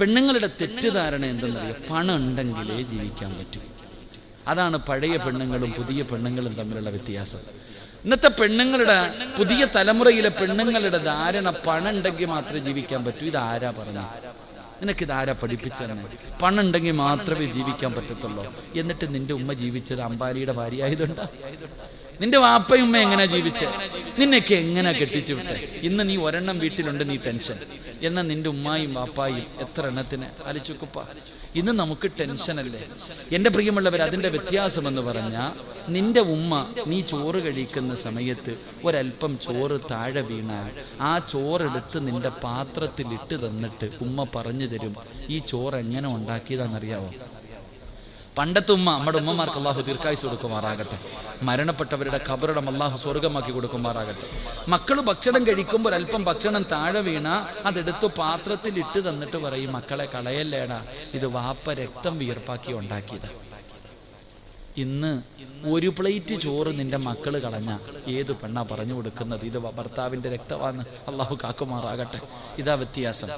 പെണ്ണുങ്ങളുടെ തെറ്റിദ്ധാരണ എന്തെന്നറിയാം, പണം ഉണ്ടെങ്കിലേ ജീവിക്കാൻ പറ്റൂ. അതാണ് പഴയ പെണ്ണുങ്ങളും പുതിയ പെണ്ണുങ്ങളും തമ്മിലുള്ള വ്യത്യാസം. ഇന്നത്തെ പെണ്ണുങ്ങളുടെ, പുതിയ തലമുറയിലെ പെണ്ണുങ്ങളുടെ ധാരണ പണം ഉണ്ടെങ്കിൽ മാത്രമേ ജീവിക്കാൻ പറ്റൂ. ഇതാരാ പറഞ്ഞു? നിനക്കിതാരാ പഠിപ്പിച്ചെന്നെ? പണം ഉണ്ടെങ്കിൽ മാത്രമേ ജീവിക്കാൻ പറ്റത്തുള്ളൂ. എന്നിട്ട് നിന്റെ ഉമ്മ ജീവിച്ചത് അംബാനിയുടെ ഭാര്യ ആയതുകൊണ്ടാ? നിന്റെ വാപ്പയും ഉമ്മ എങ്ങനെ ജീവിച്ചേ? നിന്നെയൊക്കെ എങ്ങനെ കെട്ടിച്ചു വിട്ടെ? ഇന്ന് നീ ഒരെണ്ണം വീട്ടിലുണ്ട്, നീ ടെൻഷൻ. എന്നാൽ നിന്റെ ഉമ്മായും വാപ്പായും എത്ര എണ്ണത്തിന് അലിച്ചുക്കുപ്പ? ഇന്ന് നമുക്ക് ടെൻഷനല്ലേ? എൻ്റെ പ്രിയമുള്ളവർ, അതിൻ്റെ വ്യത്യാസമെന്ന് പറഞ്ഞാൽ, നിന്റെ ഉമ്മ നീ ചോറ് കഴിക്കുന്ന സമയത്ത് ഒരല്പം ചോറ് താഴെ വീണാൽ ആ ചോറെടുത്ത് നിന്റെ പാത്രത്തിൽ ഇട്ട് തന്നിട്ട് ഉമ്മ പറഞ്ഞു തരും, ഈ ചോറ് എങ്ങനെ ഉണ്ടാക്കിയതാണെന്നറിയാവോ? പണ്ടത്തെ ഉമ്മ, നമ്മുടെ ഉമ്മമാർക്ക് അള്ളാഹു ദീർഘായുസ് കൊടുക്കുമാറാകട്ടെ, മരണപ്പെട്ടവരുടെ ഖബറിടം അള്ളാഹു സ്വർഗമാക്കി കൊടുക്കുമാറാകട്ടെ. മക്കൾ ഭക്ഷണം കഴിക്കുമ്പോൾ അല്പം ഭക്ഷണം താഴെ വീണ അതെടുത്ത് പാത്രത്തിൽ ഇട്ട് തന്നിട്ട് പറയും, മക്കളെ കളയല്ലേടാ, ഇത് വാപ്പ രക്തം വിയർപ്പാക്കി ഉണ്ടാക്കിയതാ. ഇന്ന് ഒരു പ്ലേറ്റ് ചോറ് നിന്റെ മക്കള് കളഞ്ഞ ഏത് പെണ്ണാ പറഞ്ഞു കൊടുക്കുന്നത്? ഇത് ഭർത്താവിന്റെ രക്തമാണ്. അള്ളാഹു കാക്കുമാറാകട്ടെ. ഇതാ വ്യത്യാസം.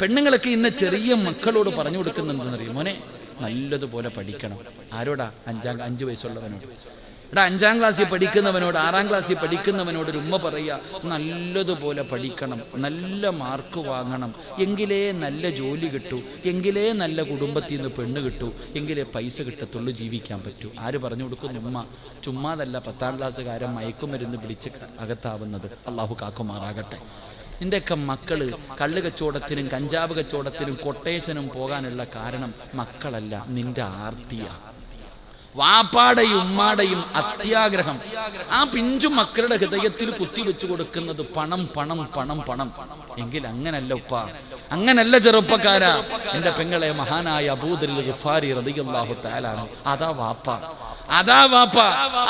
പെണ്ണുങ്ങളൊക്കെ ഇന്ന് ചെറിയ മക്കളോട് പറഞ്ഞു കൊടുക്കുന്നെന്തെന്നറിയും, മോനെ നല്ലതുപോലെ പഠിക്കണം. ആരോടാ? 5 വയസ്സുള്ളവനോട്. എടാ, 5ാം ക്ലാസ്സിൽ പഠിക്കുന്നവനോട്, 6ാം ക്ലാസ്സിൽ പഠിക്കുന്നവനോട് ഒരു ഉമ്മ പറയുക, നല്ലതുപോലെ പഠിക്കണം, നല്ല മാർക്ക് വാങ്ങണം, എങ്കിലേ നല്ല ജോലി കിട്ടൂ, എങ്കിലേ നല്ല കുടുംബത്തിൽ നിന്ന് പെണ്ണ് കിട്ടൂ, എങ്കിലേ പൈസ കിട്ടത്തുള്ളൂ, ജീവിക്കാൻ പറ്റൂ. ആര് പറഞ്ഞു കൊടുക്കുന്നു? ഉമ്മ. ചുമ്മാതല്ല 10ാം ക്ലാസ്സുകാരൻ മയക്കുമരുന്ന് പിടിച്ച് അകത്താവുന്നത്. അള്ളാഹു കാക്കുമാറാകട്ടെ. നിന്റെയൊക്കെ മക്കള് കള്ള് കച്ചവടത്തിനും കഞ്ചാവ് കച്ചവടത്തിനും കൊട്ടേഷനും പോകാനുള്ള കാരണം മക്കളല്ല, നിന്റെ ആർത്തിയ. വാപ്പാടെയും ഉമ്മാടെയും അത്യാഗ്രഹം ആ പിഞ്ചു മക്കളുടെ ഹൃദയത്തിൽ കുത്തിവെച്ചു കൊടുക്കുന്നത് പണം പണം പണം പണം. എങ്കിൽ അങ്ങനല്ല ഉപ്പ, അങ്ങനല്ല ചെറുപ്പക്കാരാ. എന്റെ പെങ്ങളെ, മഹാനായ അബൂദർ ഗിഫാരി റളിയല്ലാഹു തആല അൻഹു, അതാ വാപ്പ, അതാ വാപ്പ.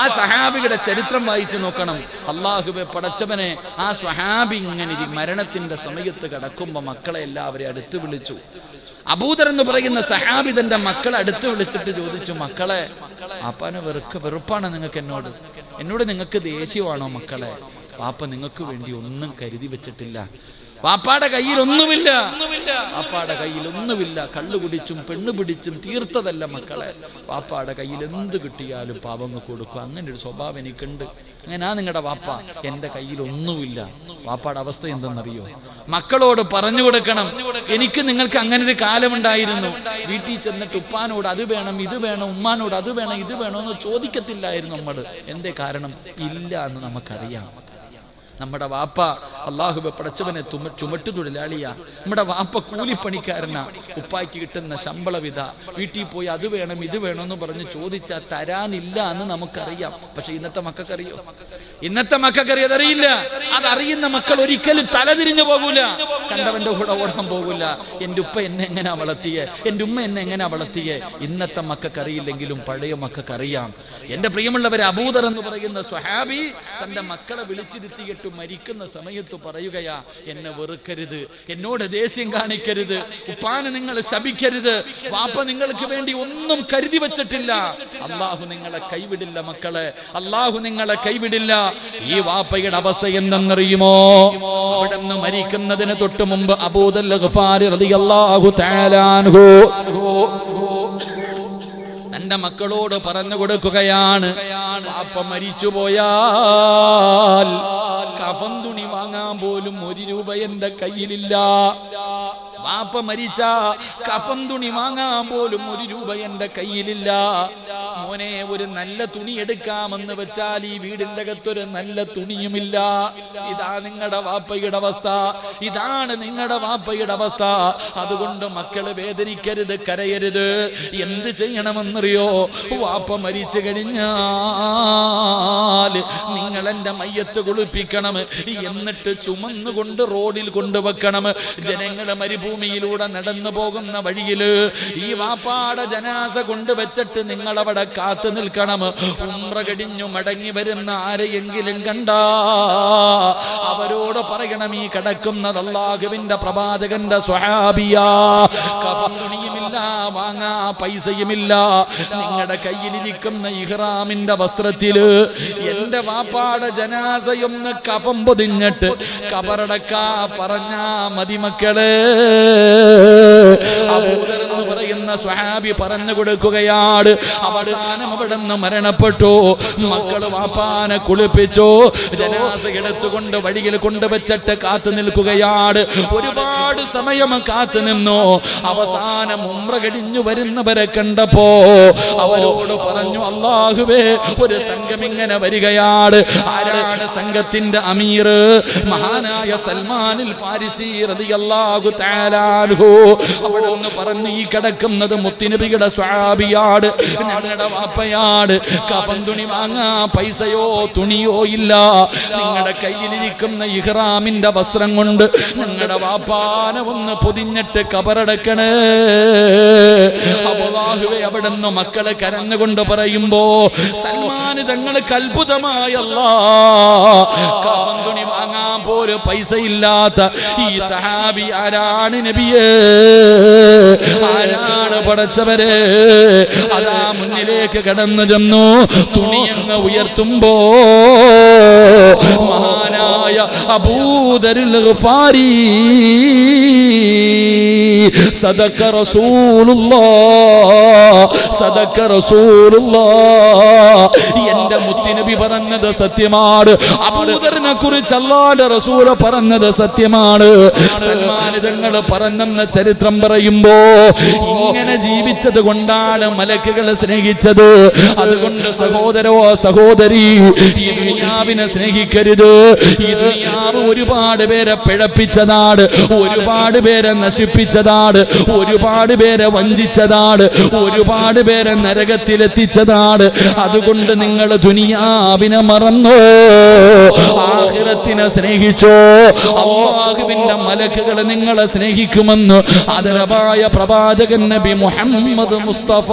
ആ സഹാബിയുടെ ചരിത്രം വായിച്ചു നോക്കണം. അല്ലാഹുവേ പടച്ചവനെ, ആ സ്വഹാബി ഇങ്ങനെ മരണത്തിന്റെ സമയത്ത് കിടക്കുമ്പോ മക്കളെ എല്ലാവരെയും അടുത്ത് വിളിച്ചു. അബൂദർ എന്ന് പറയുന്ന സഹാബി തന്റെ മക്കളെ അടുത്ത് വിളിച്ചിട്ട് ചോദിച്ചു, മക്കളെ, വാപ്പാനെ വെറുപ്പാണ് നിങ്ങൾക്ക് എന്നോട് നിങ്ങൾക്ക് ദേഷ്യമാണോ മക്കളെ? വാപ്പ നിങ്ങൾക്ക് വേണ്ടി ഒന്നും കരുതി വെച്ചിട്ടില്ല. വാപ്പാടെ കയ്യിൽ ഒന്നുമില്ല, വാപ്പാടെ കയ്യിൽ ഒന്നുമില്ല. കള്ളു കുടിച്ചും പെണ്ണു പിടിച്ചും തീർത്തതല്ല മക്കളെ. വാപ്പാടെ കയ്യിൽ എന്ത് കിട്ടിയാലും പാവങ്ങൾ കൊടുക്കും. അങ്ങനെ ഒരു സ്വഭാവം എനിക്കുണ്ട്. അങ്ങനാ നിങ്ങളുടെ വാപ്പ. എൻ്റെ കയ്യിൽ ഒന്നുമില്ല. വാപ്പാടെ അവസ്ഥ എന്തെന്നറിയോ? മക്കളോട് പറഞ്ഞു കൊടുക്കണം, എനിക്ക് നിങ്ങൾക്ക് അങ്ങനെ ഒരു കാലമുണ്ടായിരുന്നു. വീട്ടിൽ ചെന്നിട്ട് ഉപ്പാനോട് അത് വേണം ഇത് വേണം, ഉമ്മാനോട് അത് വേണം ഇത് വേണം എന്ന് ചോദിക്കത്തില്ലായിരുന്നു നമ്മൾ. എന്തേ കാരണം? ഇല്ല എന്ന് നമുക്കറിയാം. നമ്മുടെ വാപ്പ അല്ലാഹുവേ പടച്ചവനെ ചുമട്ടു തൊഴിലാളിയാ. നമ്മുടെ വാപ്പ കൂലിപ്പണിക്കാരനാ. ഉപ്പായ്ക്ക് കിട്ടുന്ന ശമ്പളവിധ വീട്ടിൽ പോയി അത് വേണം ഇത് വേണമെന്ന് പറഞ്ഞ് ചോദിച്ചാൽ തരാനില്ല എന്ന് നമുക്കറിയാം. പക്ഷെ ഇന്നത്തെ മക്കൾക്കറിയോ? ഇന്നത്തെ മക്കൾക്കറിയോ? അതറിയില്ല. അതറിയുന്ന മക്കൾ ഒരിക്കലും തലതിരിഞ്ഞു പോകൂല, കണ്ടവന്റെ കൂടെ ഓടാൻ പോകൂല. എൻ്റെ ഉപ്പ എന്നെ എങ്ങനെയാ വളർത്തിയേ, എൻ്റെ ഉമ്മ എന്നെ എങ്ങനെയാ വളർത്തിയേ. ഇന്നത്തെ മക്കൾക്കറിയില്ലെങ്കിലും പഴയ മക്കൾക്കറിയാം. എൻ്റെ പ്രിയമുള്ളവരെ, അബൂദർ എന്ന് പറയുന്ന സ്വഹാബി തന്റെ മക്കളെ വിളിച്ചിരുത്തിയിട്ട് മരിക്കുന്ന സമയത്ത് പറയുകയാ, എന്നെ വെറുക്കരുത്, എന്നോട് ദേഷ്യം കാണിക്കരുത്, ഉപ്പാന് നിങ്ങൾ ശപിക്കരുത്, വാപ്പ നിങ്ങൾക്ക് വേണ്ടി ഒന്നും കരുതി വെച്ചിട്ടില്ല. അല്ലാഹു നിങ്ങളെ കൈവിടില്ല മക്കളെ, അല്ലാഹു നിങ്ങളെ കൈവിടില്ല. ഈ വാപ്പയുടെ അവസ്ഥ എന്തെന്നറിയുമോ? അവിടെ നിന്ന് മരിക്കുന്നതിന് തൊട്ട് മുമ്പ് അബൂദർ ഗിഫാരി റളിയല്ലാഹു തആല അൻഹു തന്റെ മക്കളോട് പറഞ്ഞു കൊടുക്കുകയാണ്, വാപ്പ മരിച്ചു പോയാൽ കഫൻ തുണി വാങ്ങാൻ പോലും 1 രൂപ എന്റെ കയ്യിലില്ല. വാപ്പ മരിച്ച കഫൻ തുണി വാങ്ങാൻ പോലും 1 രൂപ എന്റെ കയ്യിലില്ല. മോനെ, ഒരു നല്ല തുണി എടുക്കാമെന്ന് വെച്ചാൽ ഈ വീടിന്റെ അകത്തൊരു നല്ല തുണിയുമില്ല. ഇതാ നിങ്ങളുടെ വാപ്പയുടെ അവസ്ഥ, ഇതാണ് നിങ്ങളുടെ വാപ്പയുടെ അവസ്ഥ. അതുകൊണ്ട് മക്കള് വേദനിക്കരുത്, കരയരുത്. എന്ത് ചെയ്യണമെന്നറിയോ? വാപ്പ മരിച്ചു കഴിഞ്ഞാൽ നിങ്ങൾ എന്റെ മയ്യത്ത് കുളിപ്പിക്കണം, എന്നിട്ട് ചുമന്നുകൊണ്ട് റോഡിൽ കൊണ്ടുവെക്കണം. ജനങ്ങള് മരുഭൂമിയിലൂടെ നടന്നു പോകുന്ന വഴിയില് ഈ വാപ്പാടെ ജനാസ കൊണ്ടുവച്ചിട്ട് നിങ്ങൾ അവിടെ കാത്തു നിൽക്കണം. ഉംറ കഴിഞ്ഞു മടങ്ങി വരുന്ന ആരെയെങ്കിലും കണ്ടാ അവരോട് പറയണം, ഈ കിടക്കുന്നത് അല്ലാഹുവിന്റെ പ്രവാചകന്റെ സ്വഹാബിയാ. കഫൻ തുണിയുമില്ല, വാങ്ങാ പൈസയുമില്ല. നിങ്ങളുടെ കയ്യിലിരിക്കുന്ന ഇഹ്റാമിന്റെ വസ്ത്രത്തില് എന്റെ വാപ്പാടെ ജനാസയൊന്ന് കഫം പൊതിഞ്ഞിട്ട് കബറടക്കാ പറഞ്ഞാ മതി മക്കളെ. അബൂദർ എന്ന് പറയുന്ന സ്വഹാബി പറഞ്ഞു കൊടുക്കുകയാണ്. അവസാനം അവിടെ നിന്ന് മരണപ്പെട്ടു. മക്കള് വാപ്പാനെ കുളിപ്പിച്ചു, ജനാസ എടുത്തുകൊണ്ട് വഴിയിൽ കൊണ്ടുവച്ചിട്ട് കാത്തു നിൽക്കുകയാണ്. ഒരുപാട് സമയം കാത്തു നിന്നു. അവസാനം ഉംറ കഴിഞ്ഞു വരുന്നവരെ കണ്ടപ്പോ അവരോട് പറഞ്ഞു, അല്ലാഹുവേ, ഒരു സംഘം ഇങ്ങനെ വരികയാണ്. ആരാണ് സംഘത്തിന്റെ അമീർ? മഹാനായ സൽമാനുൽ ഫാരിസി റളിയല്ലാഹു തആല അൻഹു. അവിടെ ഒന്ന് പറഞ്ഞു, ഈ കിടക്കുന്നത് മുത്തുനബിയുടെ സ്വഹാബിയാണ്, ഞങ്ങളുടെ വാപ്പയാണ്. കഫൻ തുണി വാങ്ങാൻ പൈസയോ തുണിയോ ഇല്ല. നിങ്ങളുടെ കയ്യിലിരിക്കുന്ന ഇഹ്റാമിന്റെ വസ്ത്രം കൊണ്ട് ഞങ്ങളുടെ വാപ്പാനെ ഒന്ന് പൊതിഞ്ഞിട്ട് കബറടക്കണേ. അല്ലാഹുവേ, അവിടെ നിന്ന് മക്കളെ കരഞ്ഞുകൊണ്ട് പറയുമ്പോ സൽമാൻ തങ്ങൾക്ക് അത്ഭുതമായ കഫൻ തുണി വാങ്ങാൻ പോലും പൈസ ഇല്ലാത്ത ഈ സഹാബി ആരാണ് നബിയേ? ആരാണ് പടച്ചവരെ? അതാ മുന്നിലേക്ക് കടന്നു ചെന്നു. തുണിയങ്ങ് ഉയർത്തുമ്പോ മഹാനായ അബൂദറുൽ ഗഫാരി സദഖ റസൂലുള്ളാഹ്, സദഖ റസൂലുള്ളാഹ്. എന്റെ മുത്തുനബി പറഞ്ഞത് സത്യമാണ്. അബൂദറിനെ കുറിച്ച് അല്ലാഹുവിന്റെ റസൂൽ പറഞ്ഞത് സത്യമാണ്. സൽമാൻ തങ്ങൾ പറഞ്ഞെന്ന ചരിത്രം പറയുമ്പോ ഇങ്ങനെ ജീവിച്ചത് കൊണ്ടാണ് മലക്കുകളെ സ്നേഹിച്ചത്. അതുകൊണ്ട് സഹോദരോ സഹോദരി, ഈ ദുനിയാവിനെ സ്നേഹിക്കരുത്. ഈ ദുനിയാവ് ഒരുപാട് പേരെ പിഴപ്പിച്ചതാണ്, ഒരുപാട് പേരെ നശിപ്പിച്ചതാണ്, ഒരുപാട് പേരെ വഞ്ചിച്ചതാണ്, ഒരുപാട് പേരെ നരകത്തിലെത്തിച്ചതാണ്. അതുകൊണ്ട് നിങ്ങൾ ദുനിയാവിനെ മറന്നോ, ആഖിറത്തിനെ സ്നേഹിച്ചോ. അല്ലാഹുവിന്റെ മലക്കുകൾ നിങ്ങളെ സ്നേഹിക്കുമെന്ന് ആദരവായ പ്രവാചകൻ നബി മുഹമ്മദ് മുസ്തഫ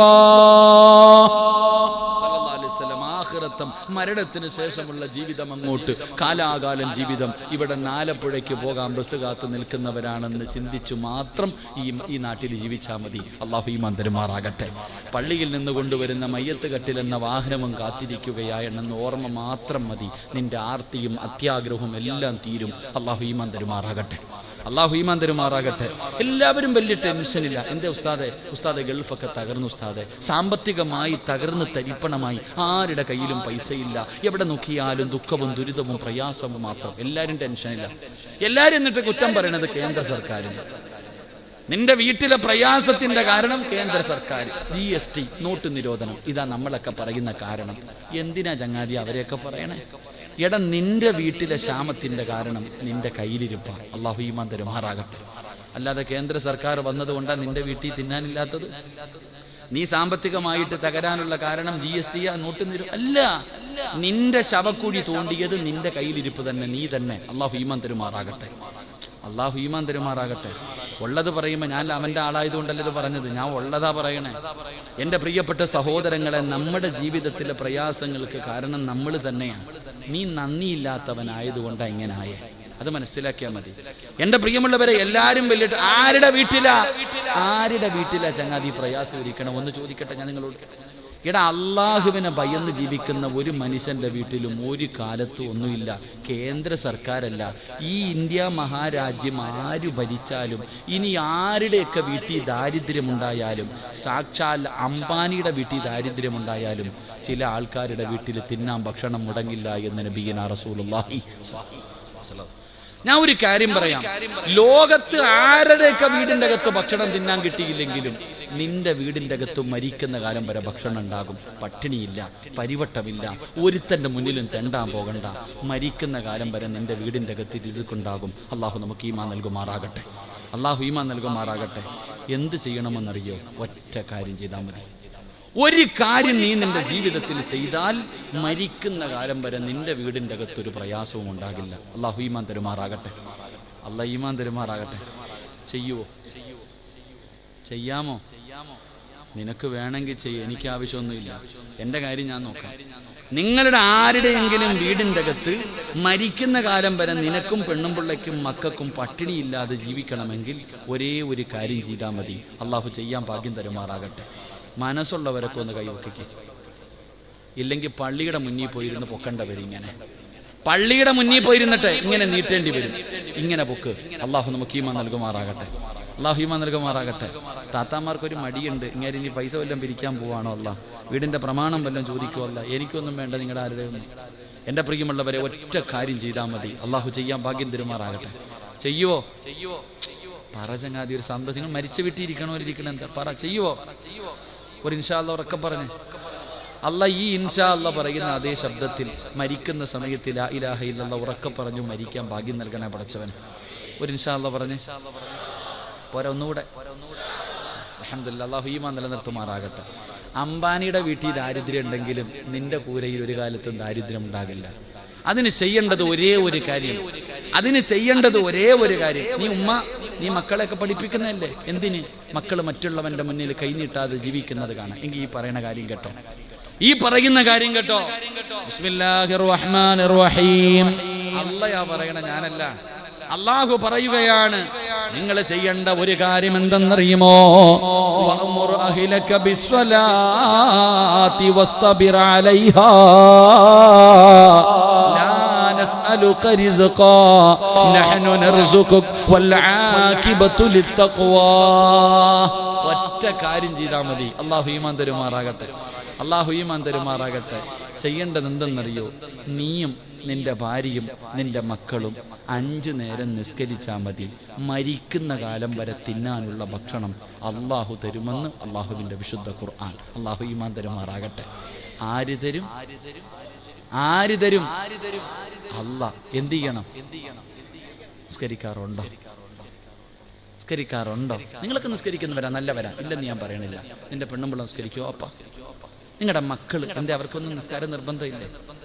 മരണത്തിന് ശേഷമുള്ള ജീവിതം അങ്ങോട്ട് കാലാകാലം ജീവിതം. ഇവിടെ ആലപ്പുഴയ്ക്ക് പോകാൻ ബസ് കാത്ത് നിൽക്കുന്നവരാണെന്ന് ചിന്തിച്ചു മാത്രം ഈ നാട്ടിൽ ജീവിച്ചാൽ മതി. അല്ലാഹു ഈമാൻ തരുമാറാകട്ടെ. പള്ളിയിൽ നിന്ന് കൊണ്ടുവരുന്ന മയ്യത്ത് കട്ടിൽ എന്ന വാഹനവും കാത്തിരിക്കുകയാണെന്ന് ഓർമ്മ മാത്രം മതി. നിന്റെ ആർത്തിയും അത്യാഗ്രഹവും എല്ലാം തീരും. അല്ലാഹു ഈമാൻ തരുമാറാകട്ടെ. അല്ലാഹു ഈമാൻ തരുമാറാകട്ടെ. എല്ലാവരും വലിയ ടെൻഷനില്ല. എന്റെ ഉസ്താദെ ഗൾഫൊക്കെ തകർന്നു ഉസ്താദെ, സാമ്പത്തികമായി തകർന്ന് തരിപ്പണമായി, ആരുടെ കയ്യിലും പൈസയില്ല, എവിടെ നോക്കിയാലും ദുഃഖവും ദുരിതവും പ്രയാസവും മാത്രം. എല്ലാവരും ടെൻഷനില്ല. എല്ലാവരും എന്നിട്ട് കുറ്റം പറയണത് കേന്ദ്ര സർക്കാരിന്. നിന്റെ വീട്ടിലെ പ്രയാസത്തിന്റെ കാരണം കേന്ദ്ര സർക്കാർ, GST, നോട്ട് നിരോധനം, ഇതാ നമ്മളൊക്കെ പറയുന്ന കാരണം. എന്തിനാ ചങ്ങാതി അവരെയൊക്കെ പറയണേ? എടാ, നിന്റെ വീട്ടിലെ ക്ഷാമത്തിന്റെ കാരണം നിന്റെ കയ്യിലിരിപ്പ. അല്ലാഹു ഈമാൻ തരുമാറാകട്ടെ. അല്ലാതെ കേന്ദ്ര സർക്കാർ വന്നതുകൊണ്ടാണ് നിന്റെ വീട്ടിൽ തിന്നാനില്ലാത്തത്. നീ സാമ്പത്തികമായിട്ട് തകരാനുള്ള കാരണം GST നോട്ട് അല്ല. നിന്റെ ശവക്കുഴി തോണ്ടിയത് നിന്റെ കയ്യിലിരിപ്പ് തന്നെ, നീ തന്നെ. അല്ലാഹു ഈമാൻ തരുമാറാകട്ടെ. അല്ലാഹു ഈമാൻ തരുമാറാകട്ടെ. ഉള്ളത് പറയുമ്പോൾ ഞാൻ അവൻ്റെ ആളായതുകൊണ്ടല്ല ഇത് പറഞ്ഞത്, ഞാൻ ഉള്ളതാ പറയണേ. എൻ്റെ പ്രിയപ്പെട്ട സഹോദരങ്ങളെ, നമ്മുടെ ജീവിതത്തിലെ പ്രയാസങ്ങൾക്ക് കാരണം നമ്മൾ തന്നെയാണ്. നീ നന്ദിയില്ലാത്തവനായതുകൊണ്ടാണ് ഇങ്ങനെ ആയേ. അത് മനസ്സിലാക്കിയാൽ മതി. എൻ്റെ പ്രിയമുള്ളവരെ, എല്ലാവരും വലിയ ആരുടെ വീട്ടിലാ ചങ്ങാതി പ്രയാസം ഇരിക്കണം? ഒന്ന് ചോദിക്കട്ടെ ഞാൻ നിങ്ങളോട്. എടാ, അള്ളാഹുവിനെ ഭയന്ന് ജീവിക്കുന്ന ഒരു മനുഷ്യന്റെ വീട്ടിലും ഒരു കാലത്തും ഒന്നുമില്ല. കേന്ദ്ര സർക്കാരല്ല, ഈ ഇന്ത്യ മഹാരാജ്യം ആര് ഭരിച്ചാലും, ഇനി ആരുടെയൊക്കെ വീട്ടിൽ ദാരിദ്ര്യമുണ്ടായാലും, സാക്ഷാൽ അംബാനിയുടെ വീട്ടിൽ ദാരിദ്ര്യമുണ്ടായാലും, ചില ആൾക്കാരുടെ വീട്ടിൽ തിന്നാൻ ഭക്ഷണം മുടങ്ങില്ല എന്ന് നബിയുനാ റസൂലുള്ളാഹി. ഞാൻ ഒരു കാര്യം പറയാം, ലോകത്ത് ആരുടെയൊക്കെ വീടിൻ്റെ അകത്ത് ഭക്ഷണം തിന്നാൻ കിട്ടിയില്ലെങ്കിലും നിന്റെ വീടിൻ്റെ അകത്ത് മരിക്കുന്ന കാലം വരെ ഭക്ഷണം ഉണ്ടാകും. പട്ടിണിയില്ല, പരിവട്ടമില്ല, ഒരുത്തൻ്റെ മുന്നിലും തെണ്ടാൻ പോകണ്ട. മരിക്കുന്ന കാലം വരെ നിന്റെ വീടിൻ്റെ അകത്ത് റിസ്ക്കുണ്ടാകും. അള്ളാഹു നമുക്ക് ഈമാൻ നൽകുമാറാകട്ടെ. അള്ളാഹു ഈമാൻ നൽകുമാറാകട്ടെ. എന്ത് ചെയ്യണമെന്നറിയോ? ഒറ്റ കാര്യം ചെയ്താൽ മതി. ഒരു കാര്യം നീ നിന്റെ ജീവിതത്തിൽ ചെയ്താൽ മരിക്കുന്ന കാലം വരെ നിന്റെ വീടിൻ്റെ അകത്തൊരു പ്രയാസവും ഉണ്ടാകില്ല. അള്ളാഹു ഈമാൻ തരുമാറാകട്ടെ. അള്ളാഹു ഈമാൻ തരുമാറാകട്ടെ. ചെയ്യുവോ? ചെയ്യാമോ? നിനക്ക് വേണമെങ്കിൽ ചെയ്യും, എനിക്ക് ആവശ്യമൊന്നുമില്ല. എൻ്റെ കാര്യം ഞാൻ നോക്കാം. നിങ്ങളുടെ ആരുടെയെങ്കിലും വീടിൻ്റെ അകത്ത് മരിക്കുന്ന കാലം വരെ നിനക്കും പെണ്ണും പിള്ളയ്ക്കും മക്കൾക്കും പട്ടിണിയില്ലാതെ ജീവിക്കണമെങ്കിൽ ഒരേ ഒരു കാര്യം ചെയ്താൽ മതി. അള്ളാഹു ചെയ്യാൻ ഭാഗ്യം തരുമാറാകട്ടെ. മനസ്സുള്ളവരൊക്കെ ഒന്ന് കൈവയ്ക്കുക. ഇല്ലെങ്കിൽ പള്ളിയുടെ മുന്നിൽ പോയിരുന്ന് പൊക്കണ്ടവരും. ഇങ്ങനെ പള്ളിയുടെ മുന്നിൽ പോയിരുന്നിട്ട് ഇങ്ങനെ നീട്ടേണ്ടി വരും. ഇങ്ങനെ പൊക്ക്. അള്ളാഹു നമുക്ക് ഈമാൻ നൽകുമാറാകട്ടെ. അള്ളാഹു ഈമാൻ നൽകുമാറാകട്ടെ. താത്താമാർക്കൊരു മടിയുണ്ട്, ഇങ്ങനെ ഇനി പൈസ വല്ലതും പിരിക്കാൻ പോവാണോ അല്ല, വീടിൻ്റെ പ്രമാണം വല്ലതും ചോദിക്കുമല്ല, എനിക്കൊന്നും വേണ്ട നിങ്ങളുടെ ആരുടെയൊന്നും. എൻ്റെ പ്രിയമുള്ളവരെ, ഒറ്റ കാര്യം ചെയ്താൽ മതി, അള്ളാഹു ചെയ്യാൻ ഭാഗ്യം തരുമാറാകട്ടെ. ചെയ്യുവോ? പറ ചങ്ങാതി, ഒരു സന്തോഷം. നിങ്ങൾ മരിച്ച വീട്ടിയിരിക്കണോ ഇരിക്കണം, എന്താ പറ, ചെയ്യുവോ? ഒരു ഇൻഷാ അല്ലാഹ് ഉറക്കെ പറഞ്ഞ്. അല്ല ഈ ഇൻഷാ അല്ലാഹ് പറയുന്ന അതേ ശബ്ദത്തിൽ മരിക്കുന്ന സമയത്ത് ലാ ഇലാഹ ഇല്ലല്ലാഹ് ഉറക്കെ പറഞ്ഞു മരിക്കാൻ ഭാഗ്യം നൽകണേ പടച്ചവൻ. ഒരു ഇൻഷാ അല്ലാഹ് പറഞ്ഞ് പോരാ, ഒന്നുകൂടെ. അൽഹംദുലില്ലാഹ്, അല്ലാഹു ഈമാൻ നിലനിർത്തുമാറാകട്ടെ. അംബാനിയുടെ വീട്ടിൽ ദാരിദ്ര്യം ഉണ്ടെങ്കിലും നിന്റെ കൂരയിൽ ഒരു കാലത്തും ദാരിദ്ര്യം ഉണ്ടാകില്ല. അതിന് ചെയ്യേണ്ടത് ഒരേ ഒരു കാര്യം, നീ മക്കളെയൊക്കെ പഠിപ്പിക്കുന്നതല്ലേ, എന്തിന്? മക്കൾ മറ്റുള്ളവന്റെ മുന്നിൽ കൈനീട്ടാതെ ജീവിക്കുന്നത് കാണാം. എങ്കിൽ ഈ പറയുന്ന കാര്യം കേട്ടോ, ബിസ്മില്ലാഹിർ റഹ്മാനിർ റഹീം. അല്ലാഹു പറയണ, ഞാനല്ല. അല്ലാഹു പറയുകയാണ്, നിങ്ങൾ ചെയ്യേണ്ട ഒരു കാര്യം എന്തെന്നറിയുമോ? വഅ്മുർ അഹ്ലക ബിസ്സലാത്തി വസ്തബിർ അലൈഹാ ലാ നസ്അലുക റിസ്ഖാ നഹ്നു നർസുകുക വൽ ആഖിബതു ലിത്തഖ്വാ. ഒറ്റ കാര്യം ചെയ്താൽ മതി, അല്ലാഹു ഈമാൻ തരുമാറാകട്ടെ. ചെയ്യേണ്ടത് എന്തെന്നറിയോ? നീയും നിന്റെ ഭാര്യയും നിന്റെ മക്കളും 5 നേരം നിസ്കരിച്ചാൽ മതി. മരിക്കുന്ന കാലം വരെ തിന്നാനുള്ള ഭക്ഷണം അള്ളാഹു തരുമെന്ന് അള്ളാഹുവിൻ്റെ വിശുദ്ധ ഖുർആൻ. അള്ളാഹു ഈമാൻ തരുമാറാകട്ടെ. ആര് തരും? അല്ലാഹ്. എന്ത് ചെയ്യണം? നിസ്കരിക്കാറുണ്ടോ? നിങ്ങളൊക്കെ നിസ്കരിക്കുന്നവരാ, നല്ലവരാ, ഇല്ലെന്ന് ഞാൻ പറയണില്ല. നിന്റെ പെണ്ണുമ്പിള്ള നിസ്കരിക്കോ? അപ്പ നിങ്ങളുടെ മക്കൾ എന്തേ, അവർക്കൊന്നും നിസ്കാരം നിർബന്ധമില്ലേ?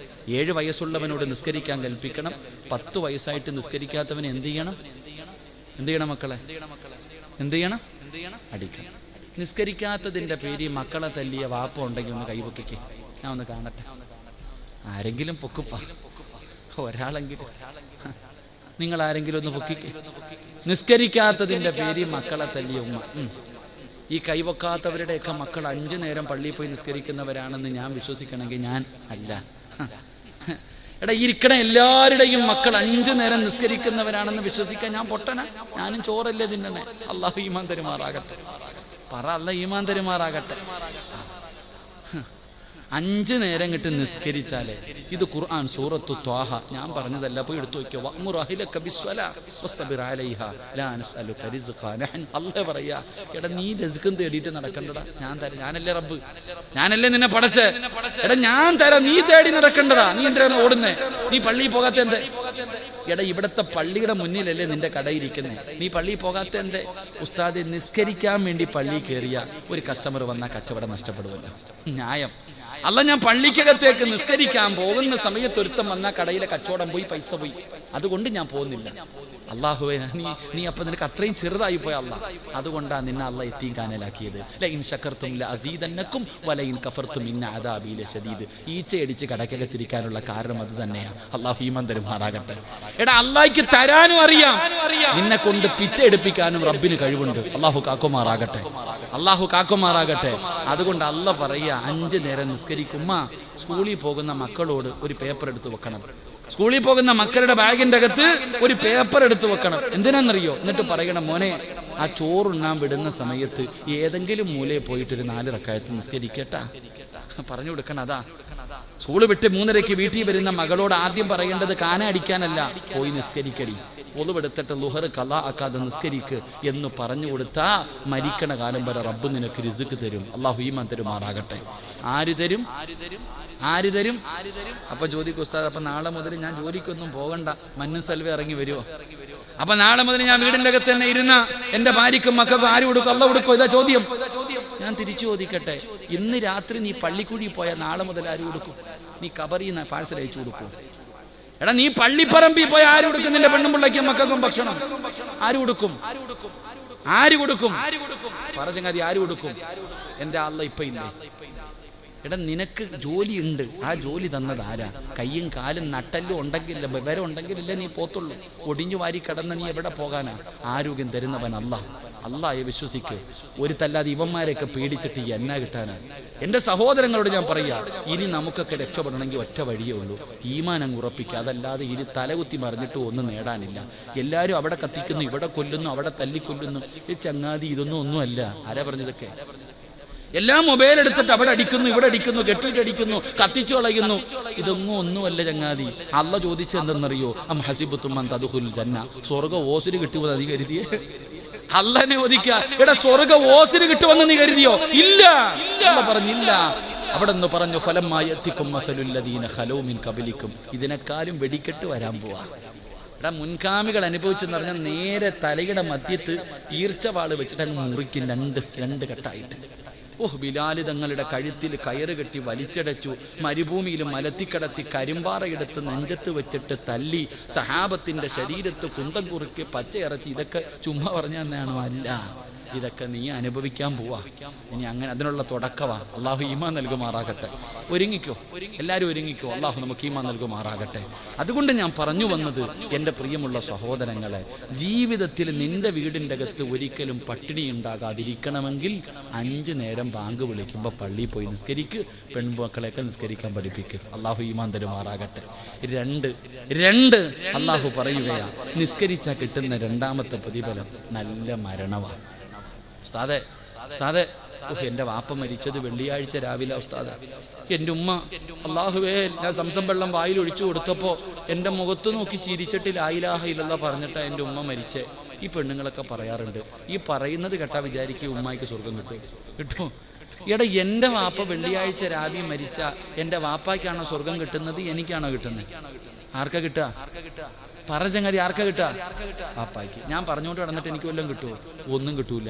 7 വയസ്സുള്ളവനോട് നിസ്കരിക്കാൻ കൽപ്പിക്കണം. 10 വയസ്സായിട്ട് നിസ്കരിക്കാത്തവന് എന്ത് ചെയ്യണം മക്കളെ? എന്ത് ചെയ്യണം? അടിക്കണം. നിസ്കരിക്കാത്തതിൻ്റെ പേരിൽ മക്കളെ തല്ലിയ വാപ്പ ഉണ്ടെങ്കിൽ ഒന്ന് കൈപൊക്കിക്കേ, ഞാൻ ഒന്ന് കാണട്ടെ. ആരെങ്കിലും പൊക്കുപ്പ, ഒരാളെങ്കിലും, നിങ്ങൾ ആരെങ്കിലും ഒന്ന് പൊക്കിക്കേ. നിസ്കരിക്കാത്തതിൻ്റെ പേരിൽ മക്കളെ തല്ലിയ ഉമ്മ. ഈ കൈവക്കാത്തവരുടെയൊക്കെ മക്കൾ 5 നേരം പള്ളിയിൽ പോയി നിസ്കരിക്കുന്നവരാണെന്ന് ഞാൻ വിശ്വസിക്കണമെങ്കിൽ ഞാൻ അല്ല. എടാ, ഇരിക്കണ എല്ലാവരുടെയും മക്കൾ 5 നേരം നിസ്കരിക്കുന്നവരാണെന്ന് വിശ്വസിക്കാൻ ഞാൻ പൊട്ടന? ഞാനും ചോറല്ലേ തിന്നണേ? അല്ലാഹു ഈമാൻ തരുമാറാകട്ടെ. പറ, അല്ലാഹു ഈമാൻ തരുമാറാകട്ടെ. 5 നേരം കിട്ടി നിസ്കരിച്ചാലേ, ഇത് ഖുർആൻ സൂറത്തു ത്വാഹ, ഞാൻ പറഞ്ഞതല്ല, പോയി എടുത്തു വയ്ക്കോ. വഅ്മുർ അഹ്ലക ബിസ്സലാത്തി വസ്തബിർ അലൈഹാ ലാ നസ്അലുക റിസ്ഖാ നഹ്നു. അല്ലാഹു പറയാ, എടാ നീ റിസ്ഖും തേടിയിട്ട് നടക്കണ്ടടാ, ഞാൻ തരാം. ഞാനല്ലേ റബ്ബ്, ഞാനല്ലേ നിന്നെ പടച്ചേ. എടാ ഞാൻ തരാം, നീ തേടി നടക്കണ്ടടാ. നീ എന്തിനാണ് ഓടുന്നേ? നീ പള്ളിയിൽ പോകാത്ത എന്തേ? എടാ, ഇവിടുത്തെ പള്ളിയുടെ മുന്നിലല്ലേ നിന്റെ കടയിരിക്കുന്നേ, നീ പള്ളിയിൽ പോകാത്ത എന്തേ? ഉസ്താദെ, നിസ്കരിക്കാൻ വേണ്ടി പള്ളിയിൽ കയറിയ ഒരു കസ്റ്റമർ വന്നാൽ കച്ചവടം നഷ്ടപ്പെടുമല്ലോ. ന്യായം അല്ല. ഞാൻ പള്ളിക്കകത്തേക്ക് നിസ്കരിക്കാൻ പോകുന്ന സമയത്ത് ഒരുത്തം വന്നാൽ കടയിലെ കച്ചവടം പോയി, പൈസ പോയി, അതുകൊണ്ട് ഞാൻ പോകുന്നില്ല. അള്ളാഹുവേ, നീ അപ്പൊ നിനക്ക് അത്രയും ചെറുതായി പോയ അല്ലാ, അതുകൊണ്ടാണ് നിന്നെ അള്ളാഹ് യതീം കാനലാക്കിയത്. ലഇൻ ശകർതും ലഅസീദന്നകും വലഇൻ കഫർതും ഇന്ന അദാബി ലശദീദ്. ഈച്ചയടിച്ച് കടക്കകത്തിരിക്കാനുള്ള കാരണം അത് തന്നെയാണ്. അള്ളാഹു ഈമാൻ തരുമാറാകട്ടെ. എടാ, അള്ളാഹ്ക്ക് തരാനും അറിയാം, നിന്നെ കൊണ്ട് പിച്ച എടുപ്പിക്കാനും റബ്ബിന് കഴിവുണ്ട്. അള്ളാഹു കാക്കുമാറാകട്ടെ. അതുകൊണ്ട് അള്ളാഹ് പറയുക, 5 നേരം നിസ്കരിക്കുമ്മ. സ്കൂളിൽ പോകുന്ന മക്കളോട് ഒരു പേപ്പർ എടുത്ത് വെക്കണം. സ്കൂളിൽ പോകുന്ന മക്കളുടെ ബാഗിൻ്റെ അകത്ത് ഒരു പേപ്പർ എടുത്ത് വെക്കണം. എന്തിനാണെന്നറിയോ? എന്നിട്ട് പറയണം, മോനെ, ആ ചോറുണ്ണാൻ വിടുന്ന സമയത്ത് ഏതെങ്കിലും മൂലയിൽ പോയിട്ടൊരു 4 റക്അത്ത് നിസ്കരിക്കട്ടാ, പറഞ്ഞു കൊടുക്കണം. അതാ സ്കൂള് വിട്ട് 3:30 വീട്ടിൽ വരുന്ന മകളോട് ആദ്യം പറയേണ്ടത് കാന അടിക്കാനല്ല, പോയി നിസ്കരിക്കടി, ഒളിവെടുത്തിട്ട് ളുഹർ ഖളാ ആക്കാതെ നിസ്കരിക്ക് എന്ന് പറഞ്ഞു കൊടുത്താ മരിക്കണ കാലം വരെ റബ്ബ് നിനക്ക് റിസ്ക് തരും. അല്ലാഹു ഈമാൻ തരുമാറാകട്ടെ. ആര് തരും? അപ്പൊ ചോദിക്കും, ഉസ്താദ്, അപ്പൊ നാളെ മുതൽ ഞാൻ ജോലിക്കൊന്നും പോകണ്ട, മന്നു സൽവ ഇറങ്ങി വരുമോ? അപ്പൊ നാളെ മുതൽ ഞാൻ വീടിന്റെ അകത്ത് തന്നെ ഇരുന്ന എന്റെ ഭാര്യക്കും മക്കൾക്കും ആര് കൊടുക്കും? അല്ല കൊടുക്കോ? ഇതാ ചോദ്യം. ഞാൻ തിരിച്ചു ചോദിക്കട്ടെ, ഇന്ന് രാത്രി നീ പള്ളിക്കൂടി പോയാൽ നാളെ മുതൽ ആര് കൊടുക്കും? നീ കബറിന്ന് പാഴ്സൽ അയച്ചു കൊടുക്കും. എടാ, നീ പള്ളിപ്പറമ്പിൽ പോയ ആര് കൊടുക്കും? നിന്റെ പെണ്ണും പിള്ളയ്ക്കും മക്കൾക്കും ഭക്ഷണം ആര് കൊടുക്കും? പറഞ്ഞങ്ങാതി ആര് കൊടുക്കും? എന്റെ അല്ല ഇപ്പൊ ഇല്ല. എടാ, നിനക്ക് ജോലിയുണ്ട്, ആ ജോലി തന്നത് ആരാ? കയ്യും കാലും നട്ടല്ലും ഉണ്ടെങ്കില്ല, വിവരം ഉണ്ടെങ്കിലല്ലേ നീ പോത്തുള്ളൂ. ഒടിഞ്ഞു വാരി കിടന്ന് നീ എവിടെ പോകാനാ? ആരോഗ്യം തരുന്നവൻ അല്ലാഹ്. അള്ളാഹയെ വിശ്വസിക്ക്. ഒരു തല്ലാതെ ഇവന്മാരെയൊക്കെ പേടിച്ചിട്ട് ഈ എന്നാ കിട്ടാനാണ്? എൻ്റെ സഹോദരങ്ങളോട് ഞാൻ പറയാ, ഇനി നമുക്കൊക്കെ രക്ഷപ്പെടണമെങ്കിൽ ഒറ്റ വഴിയേ ഉള്ളൂ, ഈമാൻ അങ്ങ് ഉറപ്പിക്കുക. അതല്ലാതെ ഇനി തലകുത്തി മറിഞ്ഞിട്ട് ഒന്നും നേടാനില്ല. എല്ലാവരും അവിടെ കത്തിക്കുന്നു, ഇവിടെ കൊല്ലുന്നു, അവിടെ തല്ലിക്കൊല്ലുന്നു. ഈ ചങ്ങാതി ഇതൊന്നും ഒന്നുമല്ല. ആരാ പറഞ്ഞതൊക്കെ? എല്ലാം മൊബൈൽ എടുത്തിട്ട് അവിടെ അടിക്കുന്നു, ഇവിടെ അടിക്കുന്നു, കെട്ടിട്ടടിക്കുന്നു, കത്തിച്ചു കളയുന്നു. ഇതൊന്നും ഒന്നുമല്ല ചങ്ങാതി. അള്ള ചോദിച്ചെന്തെന്നറിയോ? അം ഹസിബത്തും അൻ തദ്ഖുലുൽ ജന്ന, സ്വർഗ്ഗ ഓസിന് കിട്ടുമെന്ന് നീ കരുതിയേ? അള്ളനെ ഒതിക്ക, എടാ സ്വർഗ്ഗ ഓസിന് കിട്ടുമെന്ന് നീ കരുതിയോ? ഇല്ല, അള്ള പറഞ്ഞില്ല. അവിടെ നിന്ന് പറഞ്ഞു ഫലമ്മായത്തിക്കും മസലുല്ലദീന ഖലൂ മിൻ ഖബലിക്കും, ഇതിനേക്കാളും വെടിക്കെട്ട് വരാൻ പോവാ. എടാ മുൻകാമികൾ അനുഭവിച്ചെന്ന് പറഞ്ഞാൽ നേരെ തലയുടെ മധ്യത്ത് ഈർച്ചവാള് വെച്ചിട്ട് അങ്ങ് മുറിക്കും, രണ്ട് കെട്ടായിട്ട്. ബിലാല് തങ്ങളുടെ കഴുത്തിൽ കയറ് കെട്ടി വലിച്ചടച്ചു, മരുഭൂമിയിൽ മലത്തിക്കടത്തി കരിമ്പാറയെടുത്ത് നെഞ്ചത്ത് വെച്ചിട്ട് തല്ലി, സഹാബത്തിന്റെ ശരീരത്ത് കുന്തം കുറുക്കി പച്ചയിറച്ചി. ഇതൊക്കെ ചുമ്മാ പറഞ്ഞു തന്നെയാണോ? അല്ല, ഇതൊക്കെ നീ അനുഭവിക്കാൻ പോവാ. ഇനി അങ്ങനെ അതിനുള്ള തുടക്കവാ. അള്ളാഹു ഈമാൻ നൽകുമാറാകട്ടെ. ഒരുങ്ങിക്കോ, എല്ലാവരും ഒരുങ്ങിക്കോ. അള്ളാഹു നമുക്ക് ഈമാൻ നൽകുമാറാകട്ടെ. അതുകൊണ്ട് ഞാൻ പറഞ്ഞു വന്നത്, എൻ്റെ പ്രിയമുള്ള സഹോദരങ്ങളെ, ജീവിതത്തിൽ നിന്റെ വീടിൻ്റെ അകത്ത് ഒരിക്കലും പട്ടിണി ഉണ്ടാകാതിരിക്കണമെങ്കിൽ 5 നേരം ബാങ്ക് വിളിക്കുമ്പോൾ പള്ളിയിൽ പോയി നിസ്കരിക്ക്. പെൺമക്കളെയൊക്കെ നിസ്കരിക്കാൻ പഠിപ്പിക്കുക. അള്ളാഹു ഈമാൻ തരുമാറാകട്ടെ. 2 അള്ളാഹു പറയുകയാണ്, നിസ്കരിച്ചാൽ കിട്ടുന്ന 2ാമത്തെ പ്രതിഫലം നല്ല മരണമാണ്. ഉസ്താദെ, എൻ്റെ വാപ്പ മരിച്ചത് വെള്ളിയാഴ്ച രാവിലെ. ഉസ്താദ്, എൻ്റെ ഉമ്മ, അള്ളാഹുവേ, ഞാൻ സംസം വെള്ളം വായിൽ ഒഴിച്ചു കൊടുത്തപ്പോൾ എൻ്റെ മുഖത്ത് നോക്കി ചിരിച്ചിട്ട് ലാ ഇലാഹ ഇല്ലല്ലാഹ് പറഞ്ഞിട്ടാ എൻ്റെ ഉമ്മ മരിച്ചേ. ഈ പെണ്ണുങ്ങളൊക്കെ പറയാറുണ്ട്, ഈ പറയുന്നത് കേട്ടാ വിചാരിക്കും ഉമ്മായിക്ക് സ്വർഗം കിട്ടും. എടാ, എൻ്റെ വാപ്പ വെള്ളിയാഴ്ച രാവിലെ മരിച്ച എൻ്റെ വാപ്പായ്ക്കാണോ സ്വർഗം കിട്ടുന്നത്? എനിക്കാണോ കിട്ടുന്നത്? ആർക്കാ കിട്ടുക? പറ ചങ്ങാതി, ആർക്കാ കിട്ടുക? വാപ്പായ്ക്ക്. ഞാൻ പറഞ്ഞുകൊണ്ട് കിടന്നിട്ട് എനിക്ക് വല്ലതും കിട്ടുമോ? ഒന്നും കിട്ടൂല,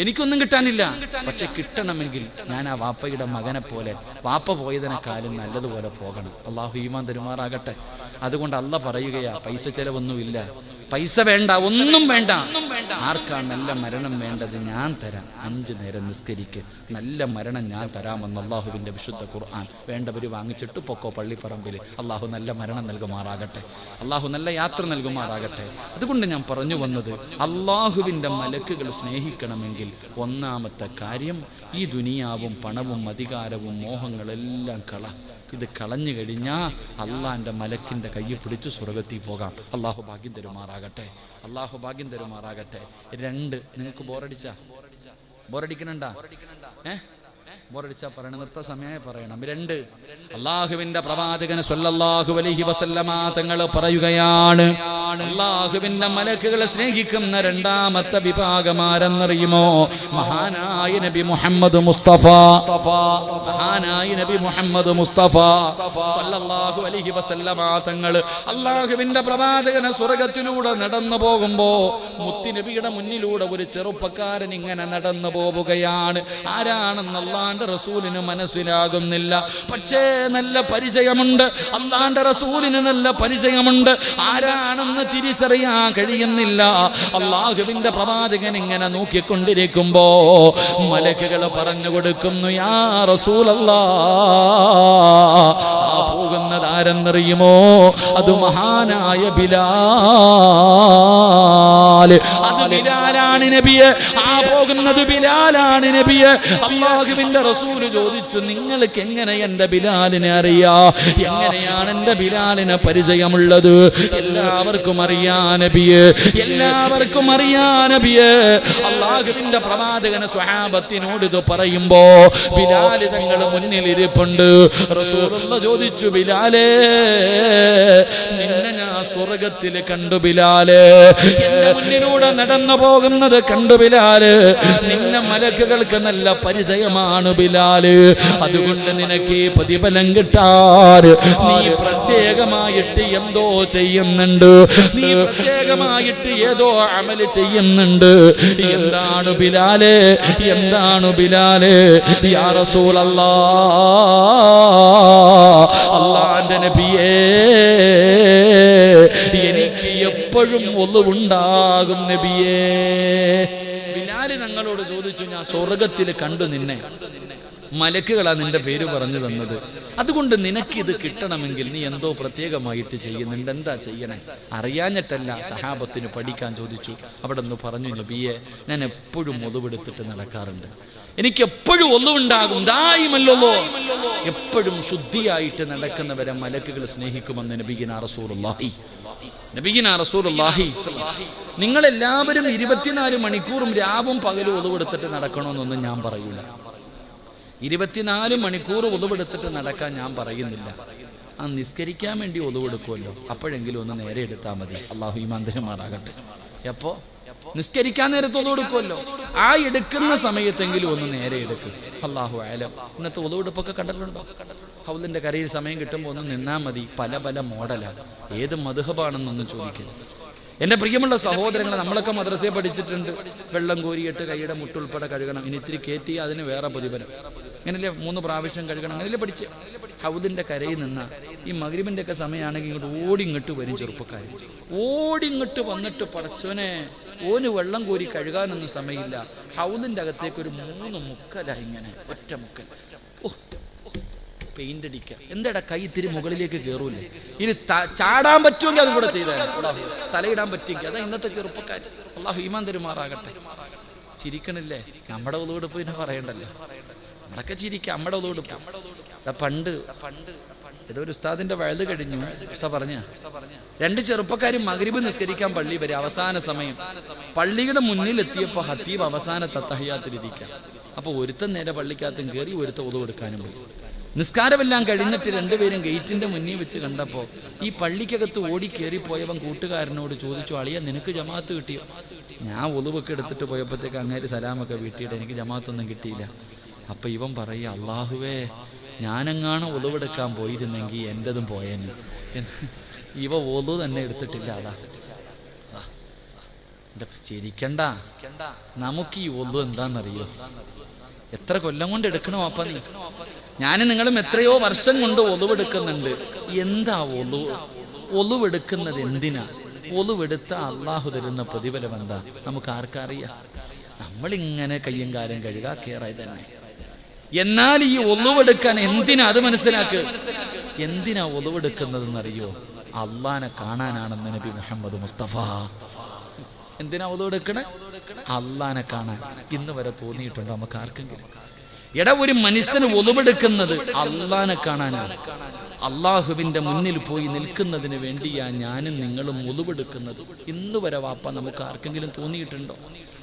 എനിക്കൊന്നും കിട്ടാനില്ല. പക്ഷെ കിട്ടണമെങ്കിൽ ഞാൻ ആ വാപ്പയുടെ മകനെ പോലെ, വാപ്പ പോയതിനെക്കാളും നല്ലതുപോലെ പോകണം. അള്ളാഹു ഈമാൻ തരുമാറാകട്ടെ. അതുകൊണ്ട് അള്ള പറയുകയാ, പൈസ ചെലവൊന്നുമില്ല, പൈസ വേണ്ട, ഒന്നും വേണ്ട. ആർക്കാണ് നല്ല മരണം വേണ്ടത്? ഞാൻ തരാം. 5 നേരം നിസ്കരിക്ക്, നല്ല മരണം ഞാൻ തരാമെന്ന് അള്ളാഹുവിൻ്റെ വിശുദ്ധ ഖുർആൻ. വേണ്ടവർ വാങ്ങിച്ചിട്ട് പൊക്കോ പള്ളിപ്പറമ്പിൽ. അള്ളാഹു നല്ല മരണം നൽകുമാറാകട്ടെ, അള്ളാഹു നല്ല യാത്ര നൽകുമാറാകട്ടെ. അതുകൊണ്ട് ഞാൻ പറഞ്ഞു വന്നത്, അള്ളാഹുവിൻ്റെ മലക്കുകൾ സ്നേഹിക്കണമെങ്കിൽ 1ാമത്തെ കാര്യം, ഈ ദുനിയാവും പണവും അധികാരവും മോഹങ്ങളെല്ലാം ഇത് കളഞ്ഞു കഴിഞ്ഞാൽ അള്ളാന്റെ മലക്കിന്റെ കയ്യിൽ പിടിച്ച് സ്വർഗത്തിൽ പോകാം. അള്ളാഹു ഭാഗ്യം തരുമാറാകട്ടെ, അള്ളാഹു ഭാഗ്യം തരുമാറാകട്ടെ. 2, നിങ്ങൾക്ക് ബോറടിക്കണണ്ടാ? ബോറടിച്ചാ പറയണം, നിർത്ത സമയമായി പറയണം. 2, അള്ളാഹുവിന്റെ പ്രവാചകൻ സ്വല്ലല്ലാഹു അലൈഹി വസല്ലമ തങ്ങൾ പറയുകയാണ്, അള്ളാഹുവിന്റെ മലക്കുകളെ സ്നേഹിക്കുന്ന 2ാമത്തെ വിഭാഗമാരെന്നറിയുമോ? മഹാനായ നബി മുഹമ്മദ് മുസ്തഫ, മഹാനായ നബി മുഹമ്മദ് മുസ്തഫ സ്വല്ലല്ലാഹു അലൈഹി വസല്ലമ തങ്ങൾ അള്ളാഹുവിന്റെ പ്രവാചകനെ സ്വർഗത്തിലൂടെ നടന്നു പോകുമ്പോ മുത്തുനബിയുടെ മുന്നിലൂടെ ഒരു ചെറുപ്പക്കാരൻ ഇങ്ങനെ നടന്നു പോവുകയാണ്. ആരാണെന്ന് അള്ളാന്റെ റസൂലിന് മനസ്സിലാകുന്നില്ല. പക്ഷേ നല്ല പരിചയമുണ്ട്, അള്ളാന്റെ റസൂലിന് നല്ല പരിചയമുണ്ട്. ആരാണെന്ന് തിരിച്ചറിയാൻ കഴിയുന്നില്ല. അള്ളാഹുവിന്റെ പ്രവാചകൻ ഇങ്ങനെ നോക്കിക്കൊണ്ടിരിക്കുമ്പോ മലക്കുകൾ പറഞ്ഞു കൊടുക്കുന്നു, യാ റസൂലല്ലാഹ്, ആ പോകുന്നത് ആരെന്നറിയുമോ? അത് മഹാനായ ബിലാൽ. അത് ബിലാലാണ് നബിയെ, ആ പോകുന്നത് ബിലാലാണ് നബിയെ. അള്ളാഹുവിന്റെ റസൂല് ചോദിച്ചു, നിങ്ങൾക്ക് എങ്ങനെ എന്റെ ബിലാലിനെ അറിയാ? എങ്ങനെയാണ് എന്റെ ബിലാലിനെ പരിചയമുള്ളത്? എല്ലാവർക്കും അറിയാ നബിയെ, എല്ലാവർക്കും അറിയാ നബിയെ. അള്ളാഹുവിന്റെ പ്രവാചകന് സ്വഹാബത്തിനോട് ഇത് പറയുമ്പോ ബിലാല് തങ്ങൾ മുന്നിലിരിപ്പുണ്ട്. റസൂലുള്ള ചോദിച്ചു, ബിലാലേ, നിന്നെ ഞാൻ സ്വർഗത്തിൽ കണ്ടു ബിലാല്, എന്റെ മുന്നിലൂടെ നടന്നു പോകുന്നത് കണ്ടു ബിലാല്, നിന്നെ മലക്കുകൾക്ക് നല്ല പരിചയമാണ് ബിലാല്. അതുകൊണ്ട് നിനക്ക് ഈ പ്രതിഫലം കിട്ടാൻ നീ പ്രത്യേകമായിട്ട് എന്തോ ചെയ്യുന്നുണ്ട്, നീ പ്രത്യേകമായിട്ട് ഏതോ അമല് ചെയ്യുന്നുണ്ട്. എന്താണ് ബിലാല്? എന്താണ് ബിലാല്? യാ റസൂലല്ലാഹ്, അല്ലാഹുവിന്റെ നബിയേ, എനിക്ക് എപ്പോഴും ഒളിവുണ്ടാകും നബിയേ. ബിലാല് ഞങ്ങളോട് ചോദിച്ചു, ഞാൻ സ്വർഗത്തിൽ കണ്ടു നിന്നെ, മലക്കുകളാ നിന്റെ പേര് പറഞ്ഞു തന്നത്. അതുകൊണ്ട് നിനക്കിത് കിട്ടണമെങ്കിൽ നീ എന്തോ പ്രത്യേകമായിട്ട് ചെയ്യുന്നുണ്ട്. എന്താ ചെയ്യണേ? അറിയാഞ്ഞിട്ടല്ല, സഹാബത്തിന് പഠിക്കാൻ ചോദിച്ചു. അവിടെ നിന്ന് പറഞ്ഞു, നബിയെ, ഞാൻ എപ്പോഴും ഒതുവെടുത്തിട്ട് നടക്കാറുണ്ട്, എനിക്ക് എപ്പോഴും ഒന്നുണ്ടാകും, ദായിമല്ലോ, എപ്പോഴും ശുദ്ധിയായിട്ട് നടക്കുന്നവരെ മലക്കുകൾ സ്നേഹിക്കുമെന്ന് നബിയിനാ റസൂലുള്ളാഹി. നിങ്ങളെല്ലാവരും 24 മണിക്കൂറും രാവും പകലും ഒതുവെടുത്തിട്ട് നടക്കണമെന്നൊന്നും ഞാൻ പറയൂല. 24 മണിക്കൂർ ഒതുവെടുത്തിട്ട് നടക്കാൻ ഞാൻ പറയുന്നില്ല. ആ നിസ്കരിക്കാൻ വേണ്ടി ഒതുവെടുക്കുമല്ലോ, അപ്പോഴെങ്കിലും ഒന്ന് നേരെ എടുത്താൽ മതി. അള്ളാഹു ഈമാൻ തരുമാറാകട്ടെ. എപ്പോ? നിസ്കരിക്കാൻ നേരത്തെ ഒതുവെടുക്കുമല്ലോ, ആ എടുക്കുന്ന സമയത്തെങ്കിലും ഒന്ന് നേരെ എടുക്കും. അള്ളാഹു ആലം. ഇന്നത്തെ ഒതുവെടുപ്പൊക്കെ കണ്ടിട്ടുണ്ടോ? ഹൗലിന്റെ കരയിൽ സമയം കിട്ടുമ്പോൾ ഒന്ന് നിന്നാൽ മതി. പല പല മോഡലാണ്. ഏത് മദ്ഹബാണെന്നൊന്നും ചോദിക്കുന്നു. എൻ്റെ പ്രിയമുള്ള സഹോദരങ്ങളെ, നമ്മളൊക്കെ മദ്രസയെ പഠിച്ചിട്ടുണ്ട്, വെള്ളം കോരിയിട്ട് കൈയുടെ മുട്ടുൾപ്പെടെ കഴുകണം, ഇനി ഇത്തിരി കയറ്റി അതിന് വേറെ പ്രതിഫലം, അങ്ങനെയല്ലേ 3 പ്രാവശ്യം കഴുകണം, അങ്ങനെയല്ലേ പഠിച്ച്. ഹൗദിൻ്റെ കരയിൽ നിന്ന ഈ മഗ്രിബിൻ്റെ ഒക്കെ സമയമാണെങ്കിൽ ഇങ്ങോട്ട് ഓടിങ്ങോട്ട് വരും ചെറുപ്പക്കാർ. ഓടിങ്ങോട്ട് വന്നിട്ട്, പടച്ചോനെ, ഓന് വെള്ളം കോരി കഴുകാനൊന്നും സമയമില്ല. ഹൗദിൻ്റെ അകത്തേക്ക് ഒരു 3 മുക്കല, ഇങ്ങനെ ഒറ്റ മുക്കൽ. പെയിന്റ് അടിക്കുക. എന്താടാ, കൈ ഇത്തിരി മുകളിലേക്ക് കയറൂലേ? ഇനി ചാടാൻ പറ്റുമെങ്കിൽ അതും കൂടെ ചെയ്താൽ, തലയിടാൻ പറ്റുമെങ്കിൽ. അതാ ഇന്നത്തെ ചെറുപ്പക്കാർ. അള്ളാഹു ഈമാൻ തരുമാറാകട്ടെ. ചിരിക്കണില്ലേ? നമ്മുടെ ഒതുവെടുപ്പ് പിന്നെ പറയണ്ടല്ലോ, നമ്മളൊക്കെ ചിരിക്കുക. നമ്മുടെ ഒതുവെടുപ്പ് പണ്ട് ഏതോ ഒരു ഉസ്താദിന്റെ വഴുത് കഴിഞ്ഞു. ഉസ്താദ് പറഞ്ഞ 2 ചെറുപ്പക്കാരും മഗ്രിബ് നിസ്കരിക്കാൻ പള്ളി വരെ. അവസാന സമയം പള്ളിയുടെ മുന്നിലെത്തിയപ്പോൾ ഹത്തീബ് അവസാനത്തെ തഹയ്യാത്തിലിരിക്കാം. അപ്പോൾ ഒരുത്തൻ നേരെ പള്ളിക്കകത്തും കയറി, ഒരുത്ത ഒതുവെടുക്കാനും പോയി. നിസ്കാരമെല്ലാം കഴിഞ്ഞിട്ട് 2 പേരും ഗേറ്റിന്റെ മുന്നിൽ വെച്ച് കണ്ടപ്പോൾ ഈ പള്ളിക്കകത്ത് ഓടി കയറിപ്പോയവൻ കൂട്ടുകാരനോട് ചോദിച്ചു, അളിയ, നിനക്ക് ജമാഅത്ത് കിട്ടിയോ? ഞാൻ ഒതുവൊക്കെ എടുത്തിട്ട് പോയപ്പോഴത്തേക്ക് അങ്ങേര് സലാമൊക്കെ വീട്ടിയിട്ട് എനിക്ക് ജമാഅത്തൊന്നും കിട്ടിയില്ല. അപ്പൊ ഇവൻ പറയുക, അള്ളാഹുവേ, ഞാനെങ്ങാണ് ഒതുവെടുക്കാൻ പോയിരുന്നെങ്കിൽ എൻ്റെതും പോയേന്. ഇവ ഒതു തന്നെ എടുത്തിട്ടില്ല. അതാ ചിരിക്കണ്ട. നമുക്ക് ഈ ഒതു എന്താണെന്നറിയോ? എത്ര കൊല്ലം കൊണ്ട് എടുക്കണോ അപ്പ നീ? ഞാനും നിങ്ങളും എത്രയോ വർഷം കൊണ്ട് ഒതുവെടുക്കുന്നുണ്ട്. എന്താ ഒതുവെടുക്കുന്നത്? എന്തിനാ ഒതുവെടുത്ത? അള്ളാഹു തരുന്ന പ്രതിഫലം എന്താ? നമുക്ക് ആർക്കറിയാം? നമ്മളിങ്ങനെ കയ്യും കാലും കഴുകാ കേറായി തന്നെ. എന്നാൽ ഈ ഒതുവെടുക്കാൻ എന്തിനാ? അത് മനസ്സിലാക്ക്. എന്തിനാ ഒതുവെടുക്കുന്നതെന്നറിയോ? അള്ളാനെ കാണാനാണെന്ന് നബി മുഹമ്മദ് മുസ്തഫ. എന്തിനാ ഒതുവെടുക്കണേ? അള്ളാനെ കാണാൻ. ഇന്ന് വരെ തോന്നിയിട്ടുണ്ടോ നമുക്ക് ആർക്കെങ്കിലും? എടാ, ഒരു മനുഷ്യന് ഒതുവെടുക്കുന്നത് അള്ളാനെ കാണാനാണ്. അള്ളാഹുവിന്റെ മുന്നിൽ പോയി നിൽക്കുന്നതിന് വേണ്ടിയാ ഞാനും നിങ്ങളും ഒതുവെടുക്കുന്നത്. ഇന്ന് വരെ വാപ്പ നമുക്ക് ആർക്കെങ്കിലും തോന്നിയിട്ടുണ്ടോ?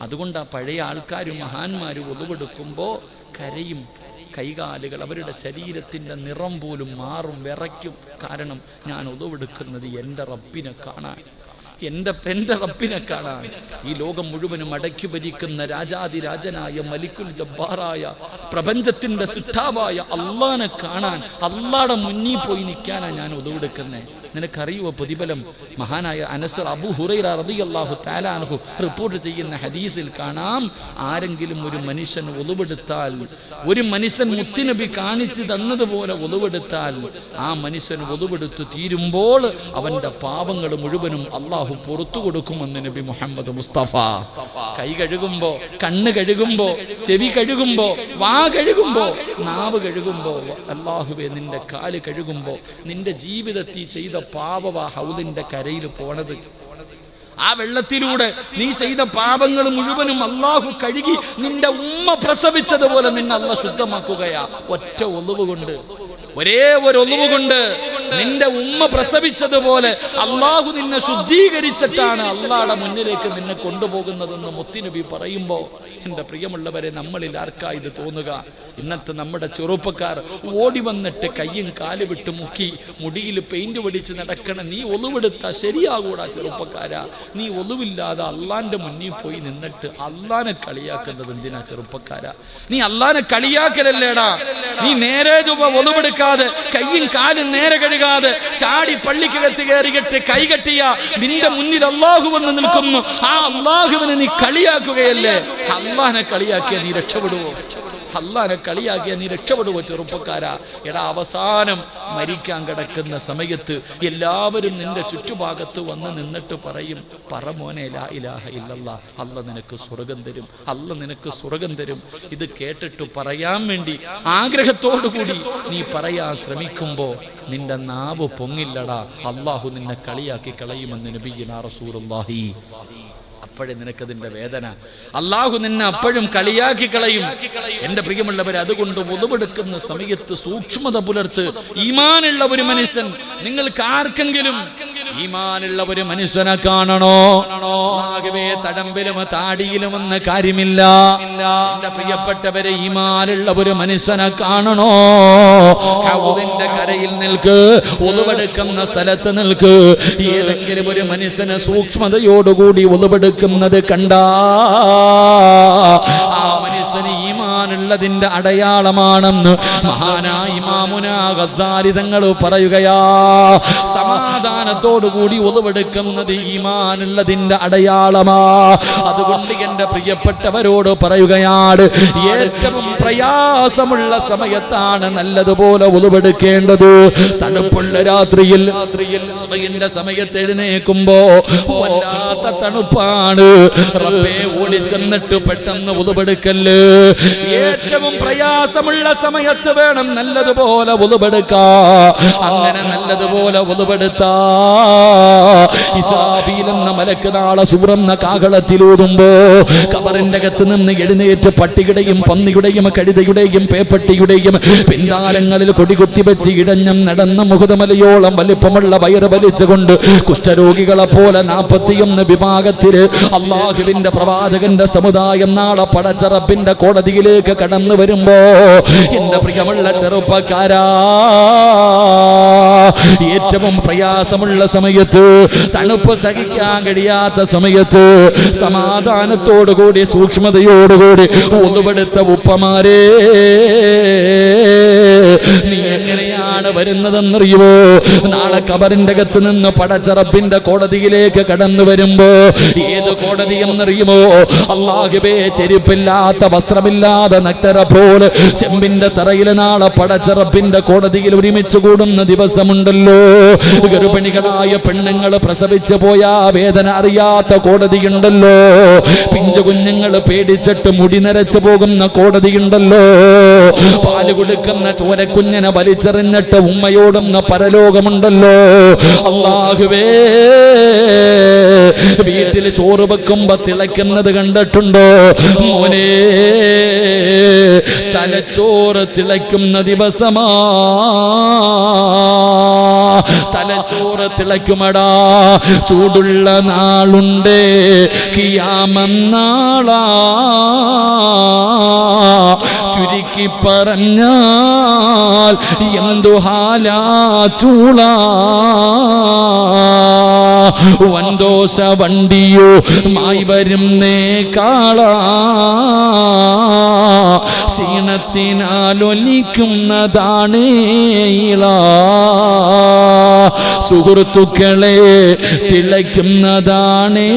അതുകൊണ്ടാ പഴയ ആൾക്കാരും മഹാന്മാരും ഒതുവെടുക്കുമ്പോ കരയും. കൈകാലുകൾ, അവരുടെ ശരീരത്തിന്റെ നിറം പോലും മാറും, വിറയ്ക്കും. കാരണം ഞാൻ ഒതുവെടുക്കുന്നത് എൻ്റെ റബ്ബിനെ കാണാൻ, എൻ്റെ റബ്ബിനെ കാണാൻ. ഈ ലോകം മുഴുവനും അടക്കി ഭരിക്കുന്ന രാജാതിരാജനായ മലിക്കുൽ ജബ്ബാറായ പ്രപഞ്ചത്തിന്റെ സിദ്ധാവായ അള്ളാനെ കാണാൻ, അള്ളാടെ മുന്നിൽ പോയി നിൽക്കാനാണ് ഞാൻ ഒതുവെടുക്കുന്നത്. നിനക്കറിയുവോ പ്രതിഫലം? മഹാനായ അനസ് അബൂ ഹുറൈറ റളിയല്ലാഹു തആല അൻഹു റിപ്പോർട്ട് ചെയ്യുന്ന ഹദീസിൽ കാണാം, ആരെങ്കിലും ഒരു മനുഷ്യൻ ഒതുവെടുത്താൽ, ഒരു മനുഷ്യൻ മുത്തുനബി കാണിച്ചു തന്നതുപോലെ ഒതുവെടുത്താൽ, ആ മനുഷ്യൻ ഒതുവെടുത്ത് തീരുമ്പോൾ അവന്റെ പാപങ്ങൾ മുഴുവനും അള്ളാഹു പുറത്തു കൊടുക്കുമെന്ന് നബി മുഹമ്മദ് മുസ്തഫ. കൈ കഴുകുമ്പോ, കണ്ണ് കഴുകുമ്പോ, ചെവി കഴുകുമ്പോ, വാ കഴുകുമ്പോ, നാവ് കഴുകുമ്പോ, അല്ലാഹുവേ, നിന്റെ കാല് കഴുകുമ്പോ, നിന്റെ ജീവിതത്തിൽ ചെയ്ത പാപവാ ഹൗദിന്റെ കരയിൽ പോണത്. ആ വെള്ളത്തിലൂടെ നീ ചെയ്ത പാപങ്ങൾ മുഴുവനും അള്ളാഹു കഴുകി നിന്റെ ഉമ്മ പ്രസവിച്ചതുപോലെ നിന്നെ അള്ളാഹു ശുദ്ധമാക്കുകയാ. ഒറ്റ ഒളിവ് കൊണ്ട്, ഒരേ ഒരു ഒളിവ് കൊണ്ട് നിന്റെ ഉമ്മ പ്രസവിച്ചതുപോലെ അള്ളാഹു നിന്നെ ശുദ്ധീകരിച്ചിട്ടാണ് അള്ളാഹുടെ മുന്നിലേക്ക് നിന്നെ കൊണ്ടുപോകുന്നതെന്ന് മുത്തുനബി പറയുമ്പോ, എൻ്റെ പ്രിയമുള്ളവരെ, നമ്മളിൽ ആർക്കാ ഇത് തോന്നുക? ഇന്നത്തെ നമ്മുടെ ചെറുപ്പക്കാർ ഓടി വന്നിട്ട് കയ്യും കാല് വിട്ട് മുക്കി മുടിയിൽ പെയിന്റ് പഠിച്ച് നടക്കണം. നീ ഒളിവെടുത്താ ശരിയാകൂടാ ചെറുപ്പക്കാരാ. നീ ഒളിവില്ലാതെ അള്ളാന്റെ മുന്നിൽ പോയി നിന്നിട്ട് അള്ളാനെ കളിയാക്കുന്നത് എന്തിനാ ചെറുപ്പക്കാരാ? നീ അള്ളാനെ കളിയാക്കലല്ലേടാ. നീ നേരെ ഒളിവെടുക്കാതെ, കയ്യും കാലും നേരെ കഴുകാതെ ചാടി പള്ളിക്കകത്ത് കയറിയിട്ട് കൈ കെട്ടിയ നിന്റെ മുന്നിൽ അള്ളാഹു വന്ന് നിൽക്കുന്നു. ആ അള്ളാഹുവിനെ നീ കളിയാക്കുകയല്ലേ? അള്ളാഹിനെ കളിയാക്കിയ നീ രക്ഷപ്പെടുവോ? അള്ളാനെ കളിയാക്കിയ നീ രക്ഷപ്പെടുവോ ചെറുപ്പക്കാരാ. എടാ, അവസാനം മരിക്കാൻ കിടക്കുന്ന സമയത്ത് എല്ലാവരും നിന്റെ ചുറ്റുഭാഗത്ത് വന്ന് നിന്നിട്ട് പറയും, പറ മോനെ ലാ ഇലാഹ ഇല്ലല്ലാഹ്, അല്ല നിനക്ക് സ്വർഗം തരും, അല്ല നിനക്ക് സ്വർഗം തരും. ഇത് കേട്ടിട്ട് പറയാൻ വേണ്ടി ആഗ്രഹത്തോടു കൂടി നീ പറയാൻ ശ്രമിക്കുമ്പോ നിന്റെ നാവ് പൊങ്ങില്ലടാ, അള്ളാഹു നിന്നെ കളിയാക്കി കളയുമെന്ന് നബിയുനാ റസൂലുള്ളാഹി. അപ്പോഴേ നിനക്കതിന്റെ വേദന. അള്ളാഹു നിന്നെ അപ്പോഴും കളിയാക്കി കളയും. എന്റെ പ്രിയമുള്ളവരെ, അതുകൊണ്ട് ഒളിവെടുക്കുന്ന സമയത്ത് സൂക്ഷ്മത പുലർത്ത്. ഈമാനുള്ള ഒരു മനുഷ്യൻ, നിങ്ങൾക്ക് ആർക്കെങ്കിലും ഈമാനുള്ള ഒരു മനുഷ്യനെ കാണണോ? ആകവേ തടമ്പിലും താടിയിലും എന്ന കാര്യമില്ല. എന്റെ പ്രിയപ്പെട്ടവരെ, ഈമാനുള്ള ഒരു മനുഷ്യനെ കാണണോ? ഹൗദിന്റെ കരയിൽ നിൽക്ക്, ഒളിവെടുക്കുന്ന സ്ഥലത്ത് നിൽക്ക്. ഏതെങ്കിലും ഒരു മനുഷ്യനെ സൂക്ഷ്മതയോടുകൂടി ഒളിവെടുക്കുന്നത് കണ്ടാ ആ മനുഷ്യന് ഈമാനുള്ളതിന്റെ അടയാളമാണെന്ന് മഹാനായ ഇമാമുനാ ഗസാലി തങ്ങൾ പറയുകയാ. സമാധാനത്തോടുകൂടി ഒളിവെടുക്കുന്നത് ഈമാനുള്ളതിന്റെ അടയാളമാ. അതുകൊണ്ട് എന്റെ പ്രിയപ്പെട്ടവരോട് പറയുകയാണ്, ഏറ്റവും പ്രയാസമുള്ള സമയത്താണ് നല്ലതുപോലെ ഒളിവെടുക്കേണ്ടത്. തണുപ്പുള്ള രാത്രിയിൽ സുബഹിന്റെ സമയത്ത് എഴുന്നേൽക്കുമ്പോ വല്ലാത്ത തണുപ്പാണ്. റബ്ബേ, ഓടിച്ചെന്നിട്ട് പെട്ടെന്ന് ഒളിവെടുക്കല്ല്. ഏറ്റവും പ്രയാസമുള്ള സമയത്ത് വേണം നല്ലതുപോലെ ഒളിവെടുക്കാ. അങ്ങനെ നല്ലതുപോലെ ഒളിവെടുത്താ ഇസ്രാഫീൽ എന്ന മലക്ക് നാളെ സൂറെന്ന കാഹളത്തിലൂതുമ്പോ ഖബറിന്റെ അകത്ത് നിന്ന് എഴുന്നേറ്റ് പട്ടിയുടെയും പന്നിയുടെയും കഴുതയുടെയും പേപ്പട്ടിയുടെയും പിന്താലങ്ങളിൽ കൊടികുത്തി വെച്ച് ഇടഞ്ഞം നടന്ന മുഖതമലയോളം വലിപ്പമുള്ള വയറ് വലിച്ചുകൊണ്ട് കുഷ്ഠരോഗികളെ പോലെ 41 വിഭാഗത്തില് അള്ളാഹുവിന്റെ പ്രവാചകന്റെ സമുദായം നാളെ പടച്ച റബ്ബിന്റെ കോടതിയിലേക്ക് കടന്നു വരുമ്പോ എന്റെ പ്രിയമുള്ള ചെറുപ്പക്കാരാ, ഏറ്റവും പ്രയാസമുള്ള സമയത്ത്, തണുപ്പ് സഹിക്കാൻ കഴിയാത്ത സമയത്ത് സമാധാനത്തോടുകൂടി സൂക്ഷ്മതയോടുകൂടി ഒളിവെടുത്ത ഉപ്പമാരെ, നീ എങ്ങനെയാണ് വരുന്നതെന്നറിയുമോ? നാളെ ഖബറിന്റെ അകത്ത് നിന്ന് പടച്ച റബ്ബിന്റെ കോടതിയിലേക്ക് കടന്നു വരുമ്പോ ഏത് കോടതി എന്നറിയുമോ? അല്ലാഹുവേ, ചെരുപ്പില്ലാത്ത വസ്ത്രമില്ലാതെ നഗ്നരെ പോലെ ചെമ്പിന്റെ തറയിൽ നാളെ പടച്ച റബ്ബിന്റെ കോടതിയിൽ ഒരുമിച്ച് കൂടുന്ന ദിവസമുണ്ടല്ലോ. ഗർഭിണികളായ പെണ്ണുങ്ങൾ പ്രസവിച്ചു പോയാ വേദന അറിയാത്ത കോടതിയുണ്ടല്ലോ. പിഞ്ചു കുഞ്ഞുങ്ങൾ പേടിച്ചിട്ട് മുടി നരച്ചു പോകുന്ന കോടതിയുണ്ടല്ലോ. പാല് കൊടുക്കുന്ന ചോരക്കുഞ്ഞിനെ വലിച്ചെറിഞ്ഞിട്ട് ഉമ്മയോടുന്ന പരലോകമുണ്ടല്ലോ. അല്ലാഹുവേ, വീട്ടിൽ ചോറ് വെക്കുമ്പോ തിളയ്ക്കുന്നത് കണ്ടിട്ടുണ്ടോ മോനെ? തലച്ചോറ് തിളയ്ക്കുന്ന ദിവസമാ, തലച്ചോറ് തിളയ്ക്കുമടാ. ചൂടുള്ള നാളുണ്ട്, ഖിയാമന്നാളാ. ചുരുക്കി പറഞ്ഞാൽ എന്തു ഹാലാ ചൂളാ. വൻദോശ വണ്ടിയോ മായി വരുന്നേ കാളാ. ക്ഷീണത്തിനാലൊലിക്കുന്നതാണേ ഇളാ. സുഹൃത്തുക്കളെ, തിളയ്ക്കുന്നതാണേ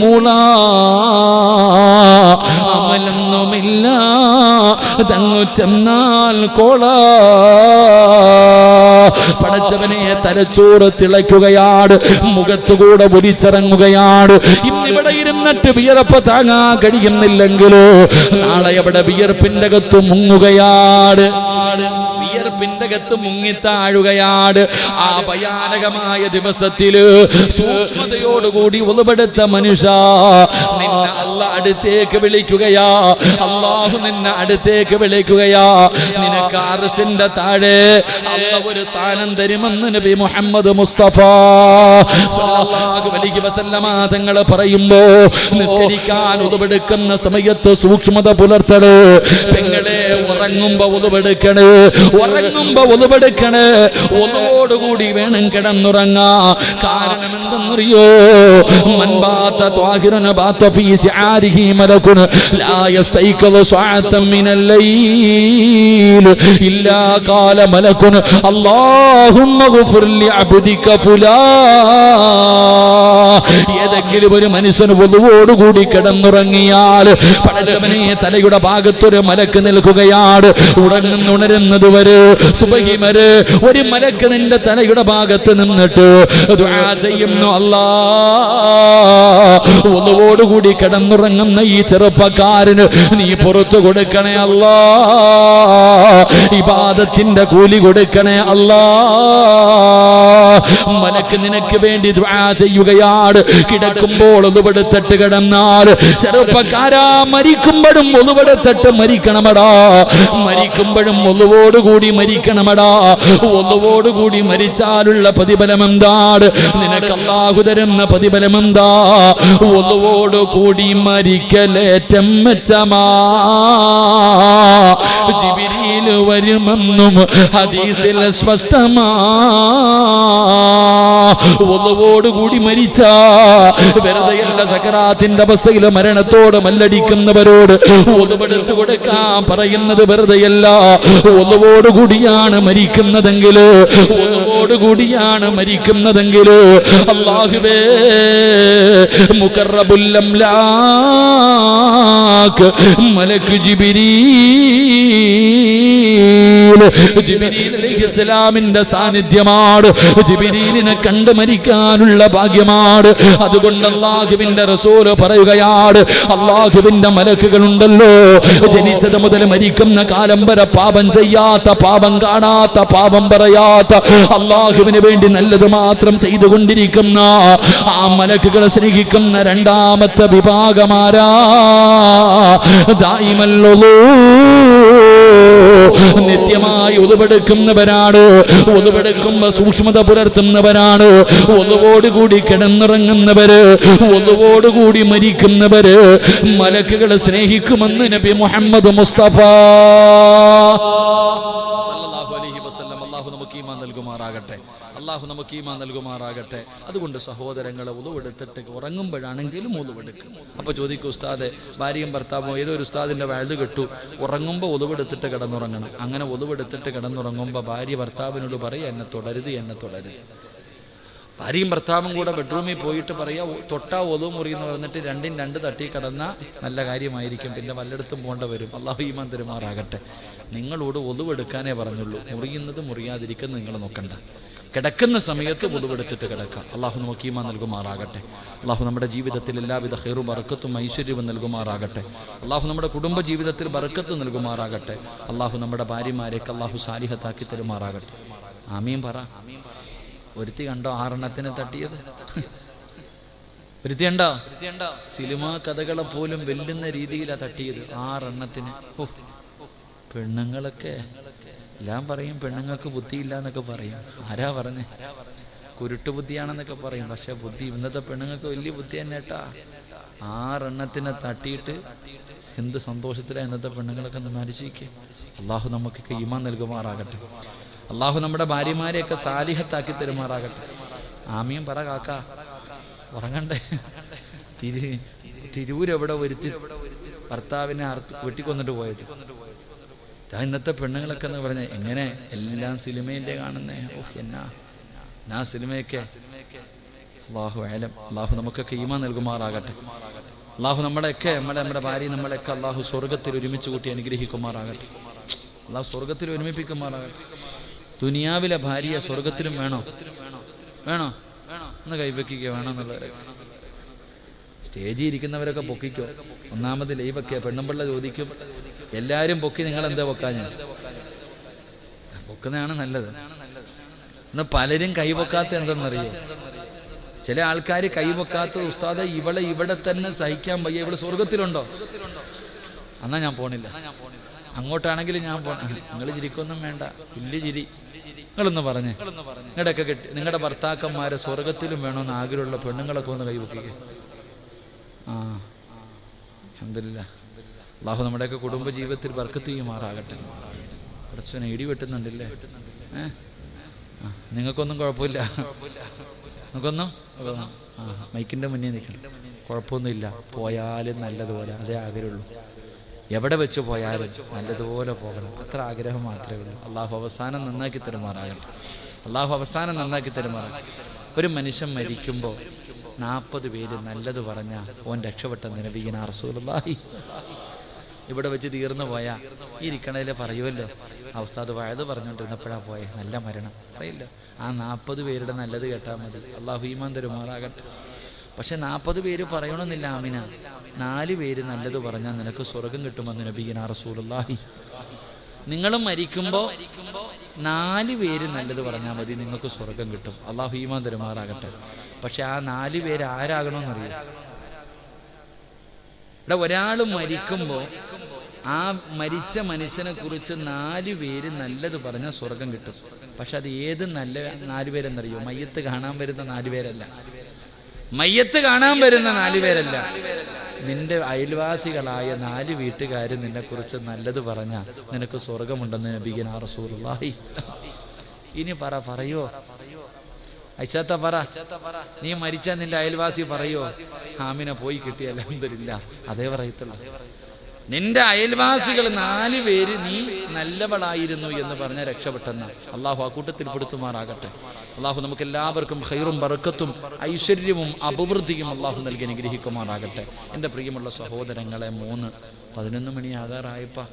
മുള. അമലൊന്നുമില്ല തങ്ങു ചെന്നാൽ കോള. പടച്ചവനെ, തലച്ചോറ് തിളയ്ക്കുകയാണ്, മുഖത്തുകൂടെ ഒലിച്ചിറങ്ങുകയാണ്. ഇന്നിവിടെ ഇരുന്നിട്ട് വിയർപ്പ് താങ്ങാൻ കഴിയുന്നില്ലെങ്കിലോ നാളെ അവിടെ വിയർപ്പിന്റെ അകത്ത് മുങ്ങുകയാണ്, വിയർപ്പിന്റെ അകത്ത് മുങ്ങിത്താഴുകയാണ്. ആ ഭയാനകമായ ദിവസത്തില് സൂക്ഷ്മതയോടുകൂടി ഒളിവെടുത്ത മനുഷ്യ, നിന്നെ അല്ലാഹ് അടുത്തേക്ക് വിളിക്കുകയാ. അല്ലാഹു നിന്നെ അടുത്തേക്ക് വിളിക്കുകയാ. നിനക്ക് അർശിന്റെ താഴെ അല്ലാഹ് ഒരു സ്ഥാനം തരുമെന്ന് നബി മുഹമ്മദ് മുസ്തഫ സല്ലല്ലാഹു അലൈഹി വസല്ലമ തങ്ങൾ പറയുമ്പോ, നിസ്കരിക്കാൻ ഒളിവെടുക്കുന്ന സമയത്ത് സൂക്ഷ്മത പുലർത്തണേ. പെങ്ങളെ, ഉറങ്ങുമ്പോ ഒളിവെടുക്കണേ. ഉറങ്ങി ഉറങ്ങുമ്പോ ഒതുവെടുക്കണേ, ഒതുവോടുകൂടി വേണം കിടന്നുറങ്ങാ. കാരണം എന്തെന്നറിയോ? മൻബാത്ത ത്വാഹിറന ബാത്ത ഫീ ശിആരിഹി മലകുൻ ലാ യസ്തൈഖദു സഅതൻ മിനൽ ലൈൽ ഇല്ലാ ഖാല മലകുൻ അല്ലാഹുമ്മ ഗ്ഫിർ ലി അബ്ദിക ഫുലാ. ഏതെങ്കിലും ഒരു മനുഷ്യന് ഒതുവോടുകൂടി കിടന്നുറങ്ങിയാൽ പടച്ചവനെ തലയുടെ ഭാഗത്തൊരു മലക്ക് നിൽക്കുകയാണ്. ഉണരുന്നത് വരെ സുബഹി വരെ ഒരു മലക്ക് നിന്റെ തലയുടെ ഭാഗത്ത് നിന്നിട്ട് ദുആ ചെയ്യുന്നു. അല്ലാഹ് ഒതുവോടുകൂടി കിടന്നുറങ്ങുന്ന ഈ ചെറുപ്പക്കാരന് നീ പുറത്തു കൊടുക്കണേ അല്ലാഹ്, ഇബാദത്തിന്റെ കൂലി കൊടുക്കണേ അല്ലാഹ്. മലക്ക് നിനക്ക് വേണ്ടി ദുആ ചെയ്യുകയാണ്. കിടക്കുമ്പോൾ ഒതുവെടുത്തിട്ട് കിടന്നാൽ ചെറുപ്പക്കാരാ, മരിക്കുമ്പോഴും ഒതുവെടുത്തിട്ട് മരിക്കണമടാ, മരിക്കുമ്പോഴും ഒതുവോടുകൂടി മരിക്കണമടാ. ഒതുവോടുകൂടി മരിച്ചാലുള്ള പ്രതിഫലം എന്താണ്? നിനക്ക് അല്ലാഹു തരുന്ന പ്രതിഫലം എന്താ? ഒതുവോടുകൂടി മരിക്കലേറ്റം മെച്ചമാ. ജിബ്രീൽ വരുമെന്നും ഹദീസിൽ സ്പഷ്ടമാ. ഒതുവോടുകൂടി മരിച്ച വെറുതെയല്ല, സക്കറാത്തിന്റെ അവസ്ഥയിൽ മരണത്തോട് മല്ലടിക്കുന്നവരോട് ഒതുവെടുത്ത് കൊടുക്കാൻ പറയുന്നത് വെറുതെയല്ല. ഒതുവോടുകൂടിയാണ് മരിക്കുന്നതെങ്കിൽ, ഒതുവോടുകൂടിയാണ് മരിക്കുന്നതെങ്കിൽ അല്ലാഹുവേ മുഖറബുൽ അംലാക്ക് മലക്ക് ജിബ്രീൽ അലൈഹിസ്സലാമിന്റെ സാന്നിധ്യമാണ്. ജിബ്രീലിനെ കണ്ട് മരിക്കാനുള്ള ഭാഗ്യമാണ്. അതുകൊണ്ട് അല്ലാഹുവിന്റെ റസൂല് പറയുകയാണ്, അല്ലാഹുവിന്റെ മലക്കുകളുണ്ടല്ലോ, ജനിച്ചത് മുതൽ മരിക്കുന്ന കാലം വരെ പാപം ചെയ്യാത്ത, പാപം കാണാത്ത, പാപം പറയാത്ത, അല്ലാഹുവിന് വേണ്ടി നല്ലത് മാത്രം ചെയ്തുകൊണ്ടിരിക്കുന്ന ആ മലക്കുകളെ സ്നേഹിക്കുന്ന രണ്ടാമത്തെ വിഭാഗമാരാ? ദായിമല്ലോ, നിത്യമായി ഒതുവെടുക്കുന്നവരാണ്. ഒതുവെടുക്കുമ്പോ സൂക്ഷ്മത പുലർത്തുന്നവരാണ്. ഒതുവോടുകൂടി കിടന്നുറങ്ങുന്നവര്, ഒതുവോടുകൂടി മരിക്കുന്നവര് മലക്കുകളെ സ്നേഹിക്കുമെന്ന് നബി മുഹമ്മദ് മുസ്തഫ സല്ലല്ലാഹു അലൈഹി വസല്ലം. അല്ലാഹു നമുക്ക് ഈമാൻ നൽകുമാറാകട്ടെ, അല്ലാഹു നമുക്ക് ഈമാൻ നൽകുമാറാകട്ടെ. അതുകൊണ്ട് സഹോദരങ്ങളെ, ഒതുവെടുത്തിട്ട് ഉറങ്ങുമ്പോഴാണെങ്കിലും ഒതുവെടുക്കും. അപ്പോൾ ചോദിക്കും, ഉസ്താദെ, ഭാര്യയും ഭർത്താവും ഏതോ ഒരു ഉസ്താദിന്റെ വയല് കെട്ടു, ഉറങ്ങുമ്പോൾ ഒതുവെടുത്തിട്ട് കിടന്നുറങ്ങണം. അങ്ങനെ ഒതുവെടുത്തിട്ട് കിടന്നുറങ്ങുമ്പോൾ ഭാര്യ ഭർത്താവിനോട് പറയുക, എന്നെ തുടരുത്, എന്നെ തുടരുത്. ഭാര്യയും ഭർത്താവും കൂടെ ബെഡ്റൂമിൽ പോയിട്ട് പറയാ, തൊട്ടാ ഒതു മുറിയെന്ന് പറഞ്ഞിട്ട് രണ്ടും രണ്ട് തട്ടി കിടന്ന നല്ല കാര്യമായിരിക്കും. പിന്നെ വല്ലയിടത്തും പോകേണ്ട വരും. അല്ലാഹു ഈമാൻ തരുമാറാകട്ടെ. നിങ്ങളോട് ഒതുവെടുക്കാനേ പറഞ്ഞുള്ളൂ. മുറിയുന്നത് മുറിയാതിരിക്കുന്നത് നിങ്ങൾ നോക്കണ്ട. കിടക്കുന്ന സമയത്ത് ഒതുവെടുത്തിട്ട് കിടക്കാം. അല്ലാഹു നമുക്ക് ഈമാൻ നൽകുമാറാകട്ടെ. അല്ലാഹു നമ്മുടെ ജീവിതത്തിൽ എല്ലാവിധ ഖൈറും ബർക്കത്തും ഐശ്വര്യവും നൽകുമാറാകട്ടെ. അല്ലാഹു നമ്മുടെ കുടുംബ ജീവിതത്തിൽ ബർക്കത്ത് നൽകുമാറാകട്ടെ. അല്ലാഹു നമ്മുടെ ഭാര്യമാരെയൊക്കെ അല്ലാഹു സാലിഹത്താക്കി തരുമാറാകട്ടെ. ആമീൻ പറ. ഒരുത്തി കണ്ടോ 6 തട്ടിയത്? ഒരുത്തി കണ്ടോ? സിനിമാ കഥകളെ പോലും വെല്ലുന്ന രീതിയിലാണ് തട്ടിയത് 6. പെണ്ണുങ്ങളൊക്കെ എല്ലാം പറയും, പെണ്ണുങ്ങൾക്ക് ബുദ്ധിയില്ല എന്നൊക്കെ പറയും. ആരാ പറഞ്ഞേ? കുരുട്ടു ബുദ്ധിയാണെന്നൊക്കെ പറയും. പക്ഷെ ബുദ്ധി ഇന്നത്തെ പെണ്ണുങ്ങൾക്ക് വലിയ ബുദ്ധി തന്നെ കേട്ടാ. 6 തട്ടിയിട്ട് എന്ത് സന്തോഷത്തിലാണ് ഇന്നത്തെ പെണ്ണുങ്ങളൊക്കെ നരിച്ചിരിക്കുക. അല്ലാഹു നമുക്കൊക്കെ ഈമാൻ നൽകുമാറാകട്ടെ. അല്ലാഹു നമ്മുടെ ഭാര്യമാരെയൊക്കെ സാലിഹത്താക്കി തരുമാറാകട്ടെ. ആമീൻ പറ കാക്ക. ഉറങ്ങണ്ടേ? തിരൂരെവിടെ ഒരുത്തി ഭർത്താവിനെ വെട്ടിക്കൊന്നിട്ട് പോയത്. ഇന്നത്തെ പെണ്ണുങ്ങളൊക്കെ എന്ന് പറഞ്ഞ എങ്ങനെ എല്ലാം സിനിമയിലെ കാണുന്നേ. എന്നാ സിനിമയൊക്കെ. അല്ലാഹു ആലം. അല്ലാഹു നമുക്കൊക്കെ ഈമാൻ നൽകുമാറാകട്ടെ. അല്ലാഹു നമ്മളെയൊക്കെ നമ്മുടെ ഭാര്യ നമ്മളെയൊക്കെ അല്ലാഹു സ്വർഗത്തിൽ ഒരുമിച്ച് കൂട്ടി അനുഗ്രഹിക്കുമാറാകട്ടെ. അല്ലാഹു സ്വർഗത്തിൽ ഒരുമിപ്പിക്കുമാറാകട്ടെ. ദുനിയാവിലെ ഭാര്യ സ്വർഗത്തിലും വേണോ? വേണോ? ഒന്ന് കൈവയ്ക്കുക വേണമെന്നുള്ളവരെ. സ്റ്റേജിൽ ഇരിക്കുന്നവരൊക്കെ പൊക്കിക്കോ. ഒന്നാമത് ലൈവൊക്കെ പെണ്ണുമ്പിള്ള ചോദിക്കും, എല്ലാവരും പൊക്കി, നിങ്ങൾ എന്താ പൊക്കാൻ? ഞാൻ പൊക്കുന്നതാണ് നല്ലത്. എന്നാൽ പലരും കൈവക്കാത്ത എന്തെന്നറിയോ? ചില ആൾക്കാർ കൈവക്കാത്തത്, ഉസ്താദെ ഇവളെ ഇവിടെ തന്നെ സഹിക്കാൻ വയ്യ, ഇവള് സ്വർഗത്തിലുണ്ടോ? എന്നാ ഞാൻ പോണില്ല. അങ്ങോട്ടാണെങ്കിലും ഞാൻ പോണ. നിങ്ങൾ ചിരിക്കൊന്നും വേണ്ട, പുല്ല് ചിരി. നിങ്ങളൊന്ന് പറഞ്ഞേ, നിങ്ങളുടെയൊക്കെ കെട്ടി നിങ്ങളുടെ ഭർത്താക്കന്മാരെ സ്വർഗത്തിലും വേണമെന്ന് ആഗ്രഹമുള്ള പെണ്ണുങ്ങളൊക്കെ ഒന്ന് കൈവക്കുക. അൽഹംദുലില്ലാഹ്. അല്ലാഹു നമ്മുടെയൊക്കെ കുടുംബ ജീവിതത്തിൽ ബർക്കത്ത് ചെയ്യുമാറാകട്ടെ. കുറച്ചൊന്ന് ഇടി വെട്ടുന്നുണ്ടല്ലേ? നിങ്ങൾക്കൊന്നും കുഴപ്പമില്ല, നിങ്ങൾക്കൊന്നും മൈക്കിൻ്റെ മുന്നേ നിൽക്കണം, കുഴപ്പമൊന്നുമില്ല. പോയാലും നല്ലതുപോലെ, അതേ ആഗ്രഹമുള്ളൂ. എവിടെ വെച്ച് പോയാലും നല്ലതുപോലെ പോകണം, അത്ര ആഗ്രഹം മാത്രമേ ഉള്ളൂ. അള്ളാഹു അവസാനം നന്നാക്കി തരുമാറാകട്ടെ. അള്ളാഹു അവസാനം നന്നാക്കി തരുമാറാകട്ടെ. ഒരു മനുഷ്യൻ മരിക്കുമ്പോൾ 40 പേര് നല്ലത് പറഞ്ഞാൽ ഓൻ രക്ഷപ്പെട്ട നബിയുനാ റസൂലുള്ളാഹി. ഇവിടെ വെച്ച് തീർന്നു പോയാൽ ഈ ഇരിക്കണതിൽ പറയുമല്ലോ, ആ ഉസ്താദ് വയത് പറഞ്ഞുകൊണ്ടിരുന്നപ്പോഴാണ് പോയെ, നല്ല മരണം പറയില്ല. ആ 40 പേരുടെ നല്ലത് കേട്ടാൽ മതി. അള്ളാഹു ഈമാൻ തരുമാറാകട്ടെ. പക്ഷെ 40 പേര് പറയണമെന്നില്ല. ആമിന 4 പേര് നല്ലത് പറഞ്ഞാൽ നിനക്ക് സ്വർഗം കിട്ടുമെന്ന് നബിയുനാ റസൂലുള്ളാഹി. നിങ്ങളും മരിക്കുമ്പോൾ 4 പേര് നല്ലത് പറഞ്ഞാൽ മതി, നിങ്ങൾക്ക് സ്വർഗം കിട്ടും. അള്ളാഹു ഈമാൻ തരുമാറാകട്ടെ. പക്ഷെ ആ 4 പേര് ആരാകണമെന്നറിയാം? ഇവിടെ ഒരാൾ മരിക്കുമ്പോൾ ആ മരിച്ച മനുഷ്യനെ കുറിച്ച് 4 പേര് നല്ലത് പറഞ്ഞാൽ സ്വർഗം കിട്ടും. പക്ഷെ അത് ഏത് നല്ല 4 പേരെന്നറിയോ? മയ്യത്ത് കാണാൻ വരുന്ന 4 പേരല്ല. മയ്യത്ത് കാണാൻ വരുന്ന 4 പേരല്ല. നിന്റെ അയൽവാസികളായ 4 വീട്ടുകാർ നിന്നെ കുറിച്ച് നല്ലത് പറഞ്ഞാൽ നിനക്ക് സ്വർഗമുണ്ടെന്ന് നബിയുനാ റസൂലുള്ളാഹി. ഇനി പറയോ ഐഷാത്ത, പറ, നീ മരിച്ചാൽ നിന്റെ അയൽവാസി പറയോ ആമിന പോയി കിട്ടിയ അൽഹംദുലില്ലാഹ്? അതേ പറയത്തുള്ളൂ. നിന്റെ അയൽവാസികൾ 4 പേര് നീ നല്ലവളായിരുന്നു എന്ന് പറഞ്ഞ രക്ഷപ്പെട്ടെന്ന അള്ളാഹു ആ കൂട്ടത്തിൽ പെടുത്തുമാറാകട്ടെ. അള്ളാഹു നമുക്ക് എല്ലാവർക്കും ഖൈറും ബറക്കത്തും ഐശ്വര്യവും അഭിവൃദ്ധിയും അള്ളാഹു നൽകി അനുഗ്രഹിക്കുമാറാകട്ടെ. എൻ്റെ പ്രിയമുള്ള സഹോദരങ്ങളെ, 11 മണിയാകാറായപ്പാ.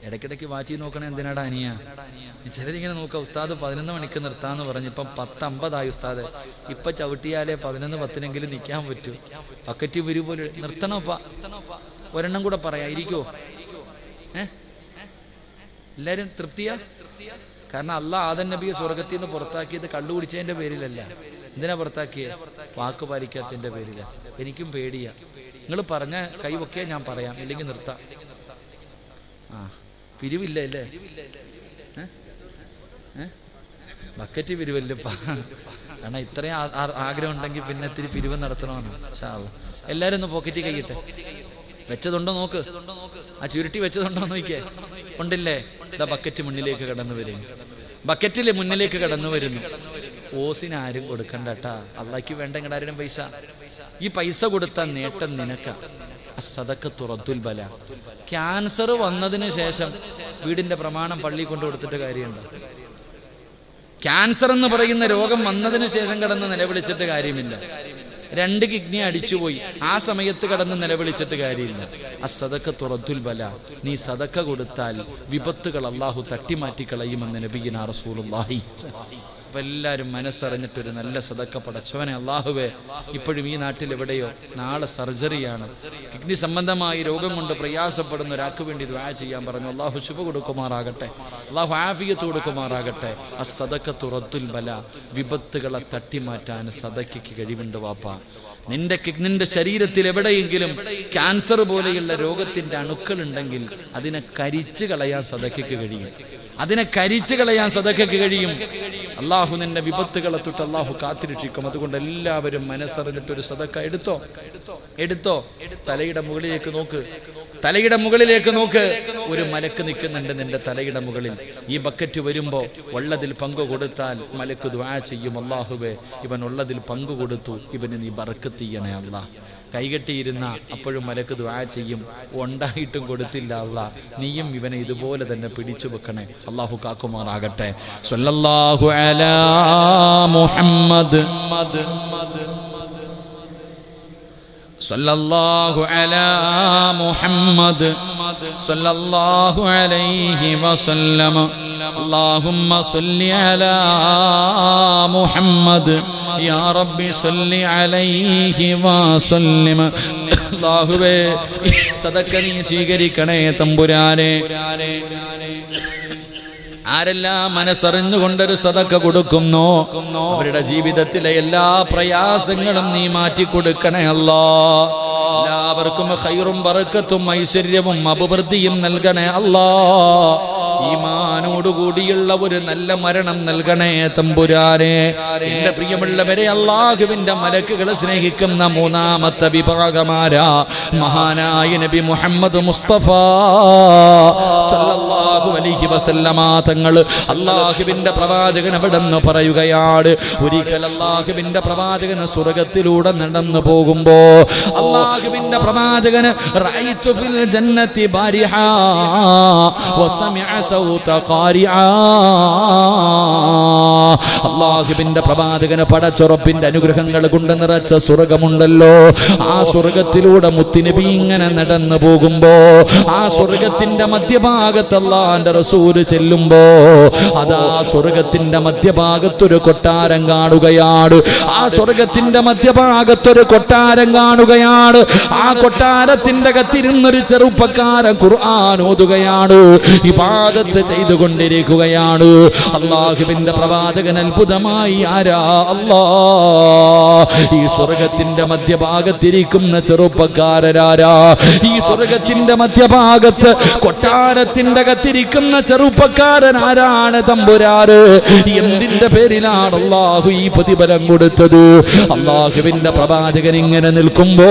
ഇടയ്ക്കിടയ്ക്ക് വാച്ചി നോക്കണേ. എന്തിനാടാ അനിയ? ചിലരിങ്ങനെ നോക്കാം, ഉസ്താദ് 11 മണിക്ക് നിർത്താന്ന് പറഞ്ഞ് ഇപ്പം 10:50 ഉസ്താദ്. ഇപ്പം ചവിട്ടിയാലേ 11:10 നിൽക്കാൻ പറ്റൂ. ബക്കറ്റ് വരൂ പോലെ നിർത്തണോപ്പാ. ഒരെണ്ണം കൂടെ പറയാം, ഇരിക്കോ? എല്ലാവരും തൃപ്തിയാ? കാരണം അള്ളാഹ് ആദം നബിയെ സ്വർഗത്തിൽ നിന്ന് പുറത്താക്കിയത് കള്ളു കുടിച്ചതിൻ്റെ പേരിലല്ല. എന്തിനാ പുറത്താക്കിയത്? വാക്ക് പാലിക്കാത്തതിൻ്റെ പേരില. എനിക്കും പേടിയാ. നിങ്ങൾ പറഞ്ഞ കൈവൊക്കെ ഞാൻ പറയാം, ഇല്ലെങ്കിൽ നിർത്താം. പിരിവില്ല അല്ലേ? ബക്കറ്റ് പിരിവല്ലപ്പാ. കാരണം ഇത്രയും ആഗ്രഹം ഉണ്ടെങ്കിൽ പിന്നെ ഇത്തിരി പിരിവ് നടത്തണമെന്ന്. ഇൻഷാ അല്ലാഹ് എല്ലാവരും ഒന്ന് പോക്കറ്റിൽ കൈയിട്ടെ. വെച്ചതുണ്ടോ നോക്ക്, ആ ചുരുട്ടി വെച്ചതുണ്ടോ നോക്കിയേ. ഉണ്ടില്ലേ? ഇതാ ബക്കറ്റ് മുന്നിലേക്ക് കടന്നു വരുന്നു. ബക്കറ്റില് മുന്നിലേക്ക് കടന്നു വരുന്നു. ഓസിന് ആരും കൊടുക്കണ്ട കേട്ടാ. അള്ളാഹ്ക്ക് വേണ്ട ഇങ്ങടാരും പൈസ. ഈ പൈസ കൊടുത്ത നേട്ടം നിനക്ക. സദഖത്തു റദ്ദുൽ ബല. ക്യാൻസർ വന്നതിന് ശേഷം വീടിന്റെ പ്രമാണം പള്ളി കൊണ്ട് കൊടുത്തിട്ട് കാര്യമുണ്ടോ? ക്യാൻസർ എന്ന് പറയുന്ന രോഗം വന്നതിന് ശേഷം കടന്ന് നിലവിളിച്ചിട്ട് കാര്യമില്ല. 2 കിഡ്നി അടിച്ചുപോയി, ആ സമയത്ത് കടന്ന് നിലവിളിച്ചിട്ട് കാര്യമില്ല. അസ്സദഖത്തു റദ്ദുൽ ബല. നീ സദഖ കൊടുത്താൽ വിപത്തുകൾ അള്ളാഹു തട്ടിമാറ്റി കളയുമെന്ന് നബിയുനാ റസൂലുള്ളാഹി. അപ്പം എല്ലാവരും മനസ്സറിഞ്ഞിട്ടൊരു നല്ല സദഖ പടച്ചവനെ അള്ളാഹുവേ, ഇപ്പോഴും ഈ നാട്ടിൽ എവിടെയോ നാളെ സർജറിയാണ്, കിഡ്നി സംബന്ധമായി രോഗം കൊണ്ട് പ്രയാസപ്പെടുന്ന ഒരാൾക്ക് വേണ്ടി ദുആ ചെയ്യാൻ പറഞ്ഞു. അള്ളാഹു ശിഫ കൊടുക്കുമാറാകട്ടെ, അള്ളാഹു ആഫിയത്ത് കൊടുക്കുമാറാകട്ടെ. അസ്സദഖത്തു റദ്ദുൽ ബല. വിപത്തുകളെ തട്ടിമാറ്റാൻ സദഖയ്ക്ക് കഴിവുണ്ട് വാപ്പാ. നിന്റെ ശരീരത്തിൽ എവിടെയെങ്കിലും ക്യാൻസർ പോലെയുള്ള രോഗത്തിന്റെ അണുക്കൾ ഉണ്ടെങ്കിൽ അതിനെ കരിച്ചു കളയാൻ സദഖയ്ക്ക് കഴിയും. കഴിയും. അള്ളാഹു നിന്റെ വിപത്തുകളെ തൊട്ട് അള്ളാഹു കാത്തിരക്ഷിക്കും. അതുകൊണ്ട് എല്ലാവരും മനസ്സറിഞ്ഞിട്ടൊരു സദഖ എടുത്തോ. തലയുടെ മുകളിലേക്ക് നോക്ക്. ഒരു മലക്ക് നിൽക്കുന്നുണ്ട് നിന്റെ തലയുടെ മുകളിൽ. ഈ ബക്കറ്റ് വരുമ്പോ ഉള്ളതിൽ പങ്കു കൊടുത്താൽ മലക്ക് ദുആ ചെയ്യും, അള്ളാഹുവേ ഇവൻ ഉള്ളതിൽ പങ്കു കൊടുത്തു, ഇവന് നീ ബറക്കത്ത് ചെയ്യണേ അല്ലാഹ്. കൈകെട്ടിയിരുന്ന അപ്പോഴും മലക്ക് ദുആ ചെയ്യും, ഉണ്ടായിട്ടും കൊടുത്തില്ല അല്ലാഹ്, നീയും ഇവനെ ഇതുപോലെ തന്നെ പിടിച്ചു വെക്കണേ. അള്ളാഹു കാക്കുമാറാകട്ടെ. സ്വല്ലല്ലാഹു അലാ മുഹമ്മദ് സല്ലല്ലാഹു അലാ മുഹമ്മദ് സല്ലല്ലാഹു അലൈഹി വസല്ലം. അല്ലാഹുമ്മ സല്ലി അലാ മുഹമ്മദ് യാ റബ്ബി സല്ലി അലൈഹി വസല്ലം. അല്ലാഹുവേ സദഖ നീ സ്വീകരിക്കണേ തമ്പുരാനെ. ആരെല്ലാം മനസ്സറിഞ്ഞുകൊണ്ടൊരു സദഖ കൊടുക്കുന്നോ അവരുടെ ജീവിതത്തിലെ എല്ലാ പ്രയാസങ്ങളും നീ മാറ്റിക്കൊടുക്കണേ അല്ലാഹ്. എല്ലാവർക്കും ഖൈറും ബറക്കത്തും ഐശ്വര്യവും അഭിവൃദ്ധിയും നൽകണേ അല്ലാഹ്. ഈമാനോടുകൂടിയുള്ള ഒരു നല്ല മരണം നൽകണേ തമ്പുരാനെ. എന്റെ പ്രിയമുള്ളവരെ, അല്ലാഹുവിന്റെ മലക്കുകളെ സ്നേഹിക്കുന്ന മൂന്നാമത്തെ വിഭാഗമാരാ മഹാനായ നബി മുഹമ്മദ് മുസ്തഫ സല്ലല്ലാഹു അലൈഹി വസല്ലമ തങ്ങൾ. അല്ലാഹുവിന്റെ പ്രവാചകൻ അവിടെന്ന് പറയുകയാണ്, ഒരിക്കൽ അല്ലാഹുവിന്റെ പ്രവാചകൻ സ്വർഗ്ഗത്തിലൂടെ നടന്നു പോകുമ്പോ അല്ലാഹുവിന്റെ പ്രവാചകന് റഅയ്തു ഫിൽ ജന്നതി ബാരിഹാ വസമിഅ സൗത ഖാരിആ. അല്ലാഹുവിന്റെ പ്രവാചകന് പടച്ചുറപ്പിന്റെ അനുഗ്രഹങ്ങൾ കൊണ്ട് നിറച്ച സ്വർഗ്ഗമുണ്ടല്ലോ, ആ സ്വർഗ്ഗത്തിലൂടെ മുത്തുനബി ഇങ്ങനെ നടന്നു പോകുമ്പോ ആ സ്വർഗ്ഗത്തിന്റെ മധ്യഭാഗത്ത് അല്ലാഹുവിന്റെ റസൂല് ചെല്ലുമ്പോ അതാ സ്വർഗ്ഗത്തിന്റെ മധ്യഭാഗത്തൊരു കൊട്ടാരം കാണുകയാണ്. ആ സ്വർഗ്ഗത്തിന്റെ മധ്യഭാഗത്തൊരു കൊട്ടാരം കാണുകയാണ്. ആ കൊട്ടാരത്തിന്റെ അകത്തിരുന്നൊരു ചെറുപ്പക്കാരൻ ഖുർആൻ ഓതുകയാണ്, ഇബാദത്ത് ചെയ്തുകൊണ്ടിരിക്കുകയാണ്. അല്ലാഹുവിന്റെ പ്രവാചകൻ അത്ഭുതമായി, ആരാ അല്ലാഹ്, ഈ സ്വർഗ്ഗത്തിന്റെ മധ്യഭാഗത്തിരിക്കുന്ന ചെറുപ്പക്കാരനാരാ? ഈ സ്വർഗ്ഗത്തിന്റെ മധ്യഭാഗത്ത് കൊട്ടാരത്തിന്റെ അകത്തിരിക്കുന്ന ചെറുപ്പക്കാരൻ ആരാണ് തമ്പുരാന്? എന്തിന്റെ പേരിലാണ് അല്ലാഹു ഈ പ്രതിഫലം കൊടുത്തത്? അല്ലാഹുവിന്റെ പ്രവാചകൻ ഇങ്ങനെ നിൽക്കുമ്പോ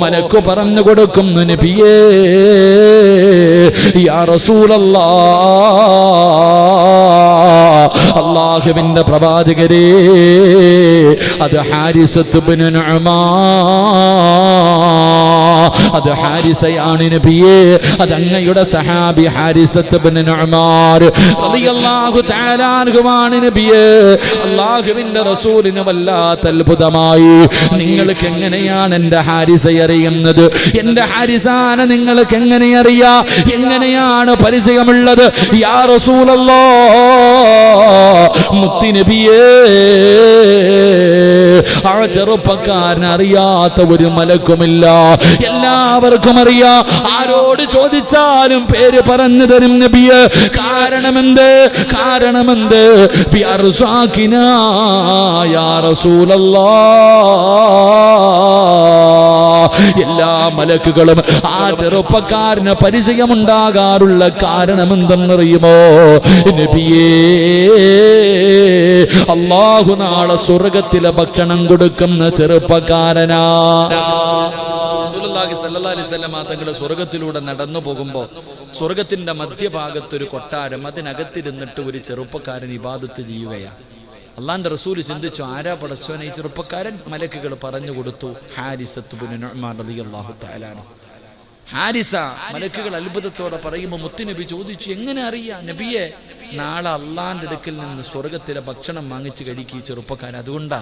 മലക്ക് പറഞ്ഞു കൊടുക്കുന്നു, നബിയേ യാ റസൂലല്ലാഹ്, അല്ലാഹുവിന്റെ പ്രവാചകരേ, അത് ഹാരിസത്ത് ഇബ്നു നുഅ്മാൻ, അത് ഹാരിസയാണ് നബിയേ, അത് അങ്ങയുടെ സഹാബി ഹാരിസത്ത് ഇബ്നു നുഅ്മാൻ റളിയല്ലാഹു തആല അൻഹുമാണ് നബിയേ. അല്ലാഹുവിന്റെ റസൂലിന് വല്ലാത്ത അത്ഭുതമായി, നിങ്ങൾക്ക് എങ്ങനെയാണ് എന്റെ ഹാരിസയെ അറിയുന്നത്? എന്റെ ഹാരിസാനെ നിങ്ങൾക്ക് എങ്ങനെ അറിയാം? എങ്ങനെയാണ് പരിചയമുള്ളത്? യാ റസൂലല്ലാഹ്, മുത്തുനബിയേ, ആ ചെറുപ്പക്കാരനെ അറിയാത്ത ഒരു മലക്കുമില്ല, എല്ലാവർക്കും അറിയാം. ആരോട് ചോദിച്ചാലും പേര് പറഞ്ഞു തരും നബിയെ. കാരണമെന്ത്? കാരണമെന്ത്? ബിഅർസാഖിനാ യാ റസൂലല്ലാഹ്. എല്ലാ മലക്കുകളും ആ ചെറുപ്പക്കാരന് പരിചയമുണ്ടാകാറുള്ള കാരണമെന്തെന്നറിയുമോ നബിയേ? അല്ലാഹു നാളെ സ്വർഗ്ഗത്തിലെ ഭക്ഷണം കൊടുക്കുന്ന ചെറുപ്പക്കാരനാ. റസൂലുള്ളാഹി സ്വല്ലല്ലാഹു അലൈഹി വസല്ലം തങ്ങൾ സ്വർഗ്ഗത്തിലൂടെ നടന്നു പോകുമ്പോൾ സ്വർഗ്ഗത്തിന്റെ മധ്യഭാഗത്തൊരു കൊട്ടാരം, അതിനകത്തിരുന്നിട്ട് ഒരു ചെറുപ്പക്കാരൻ ഇബാദത്ത് ചെയ്യുകയാണ്. അള്ളാന്റെ റസൂൽ ചിന്തിച്ചു, ആരാ പടച്ചോനെ ഈ ചെറുപ്പക്കാരൻ? മലക്കുകൾ പറഞ്ഞു കൊടുത്തു, ഹാരിസത്ത് ഇബ്നു നുഅ്മാൻ റളിയല്ലാഹു തആല അൻഹു. ഹാരിസ. മലക്കുകൾ അത്ഭുതത്തോടെ പറയുമ്പോൾ മുത്തുനബി ചോദിച്ചു, എങ്ങനെ അറിയാം നബിയെ? നാളെ അള്ളാന്റെ അടുക്കൽ നിന്ന് സ്വർഗ്ഗത്തിലെ ഭക്ഷണം വാങ്ങിച്ച് കഴിക്കും ഈ ചെറുപ്പക്കാരൻ, അതുകൊണ്ടാ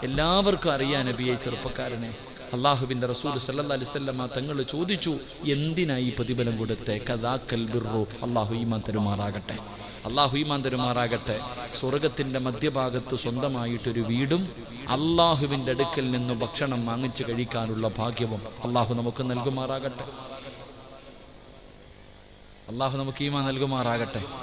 എല്ലാവർക്കും അറിയാം നബിയെ ചെറുപ്പക്കാരനെ. അല്ലാഹുവിന്റെ റസൂൽ സല്ലല്ലാഹു അലൈഹി വസല്ലം തങ്ങൾ ചോദിച്ചു, എന്തിനായി പ്രതിഫലം കൊടുത്തേ? കദാക്കൽ ബിർറു. അല്ലാഹു ഈമാൻ തരുമാറാകട്ടെ, അല്ലാഹു ഈമാൻ തരുമാറാകട്ടെ. സ്വർഗ്ഗത്തിന്റെ മധ്യഭാഗത്ത് സ്വന്തമായിട്ടൊരു വീടും അല്ലാഹുവിന്റെ അടുക്കൽ നിന്ന് ഭക്ഷണം വാങ്ങിച്ച് കഴിക്കാനുള്ള ഭാഗ്യവും അല്ലാഹു നമുക്ക് നൽകുമാറാകട്ടെ. അല്ലാഹു നമുക്ക് ഈമാൻ നൽകുമാറാകട്ടെ.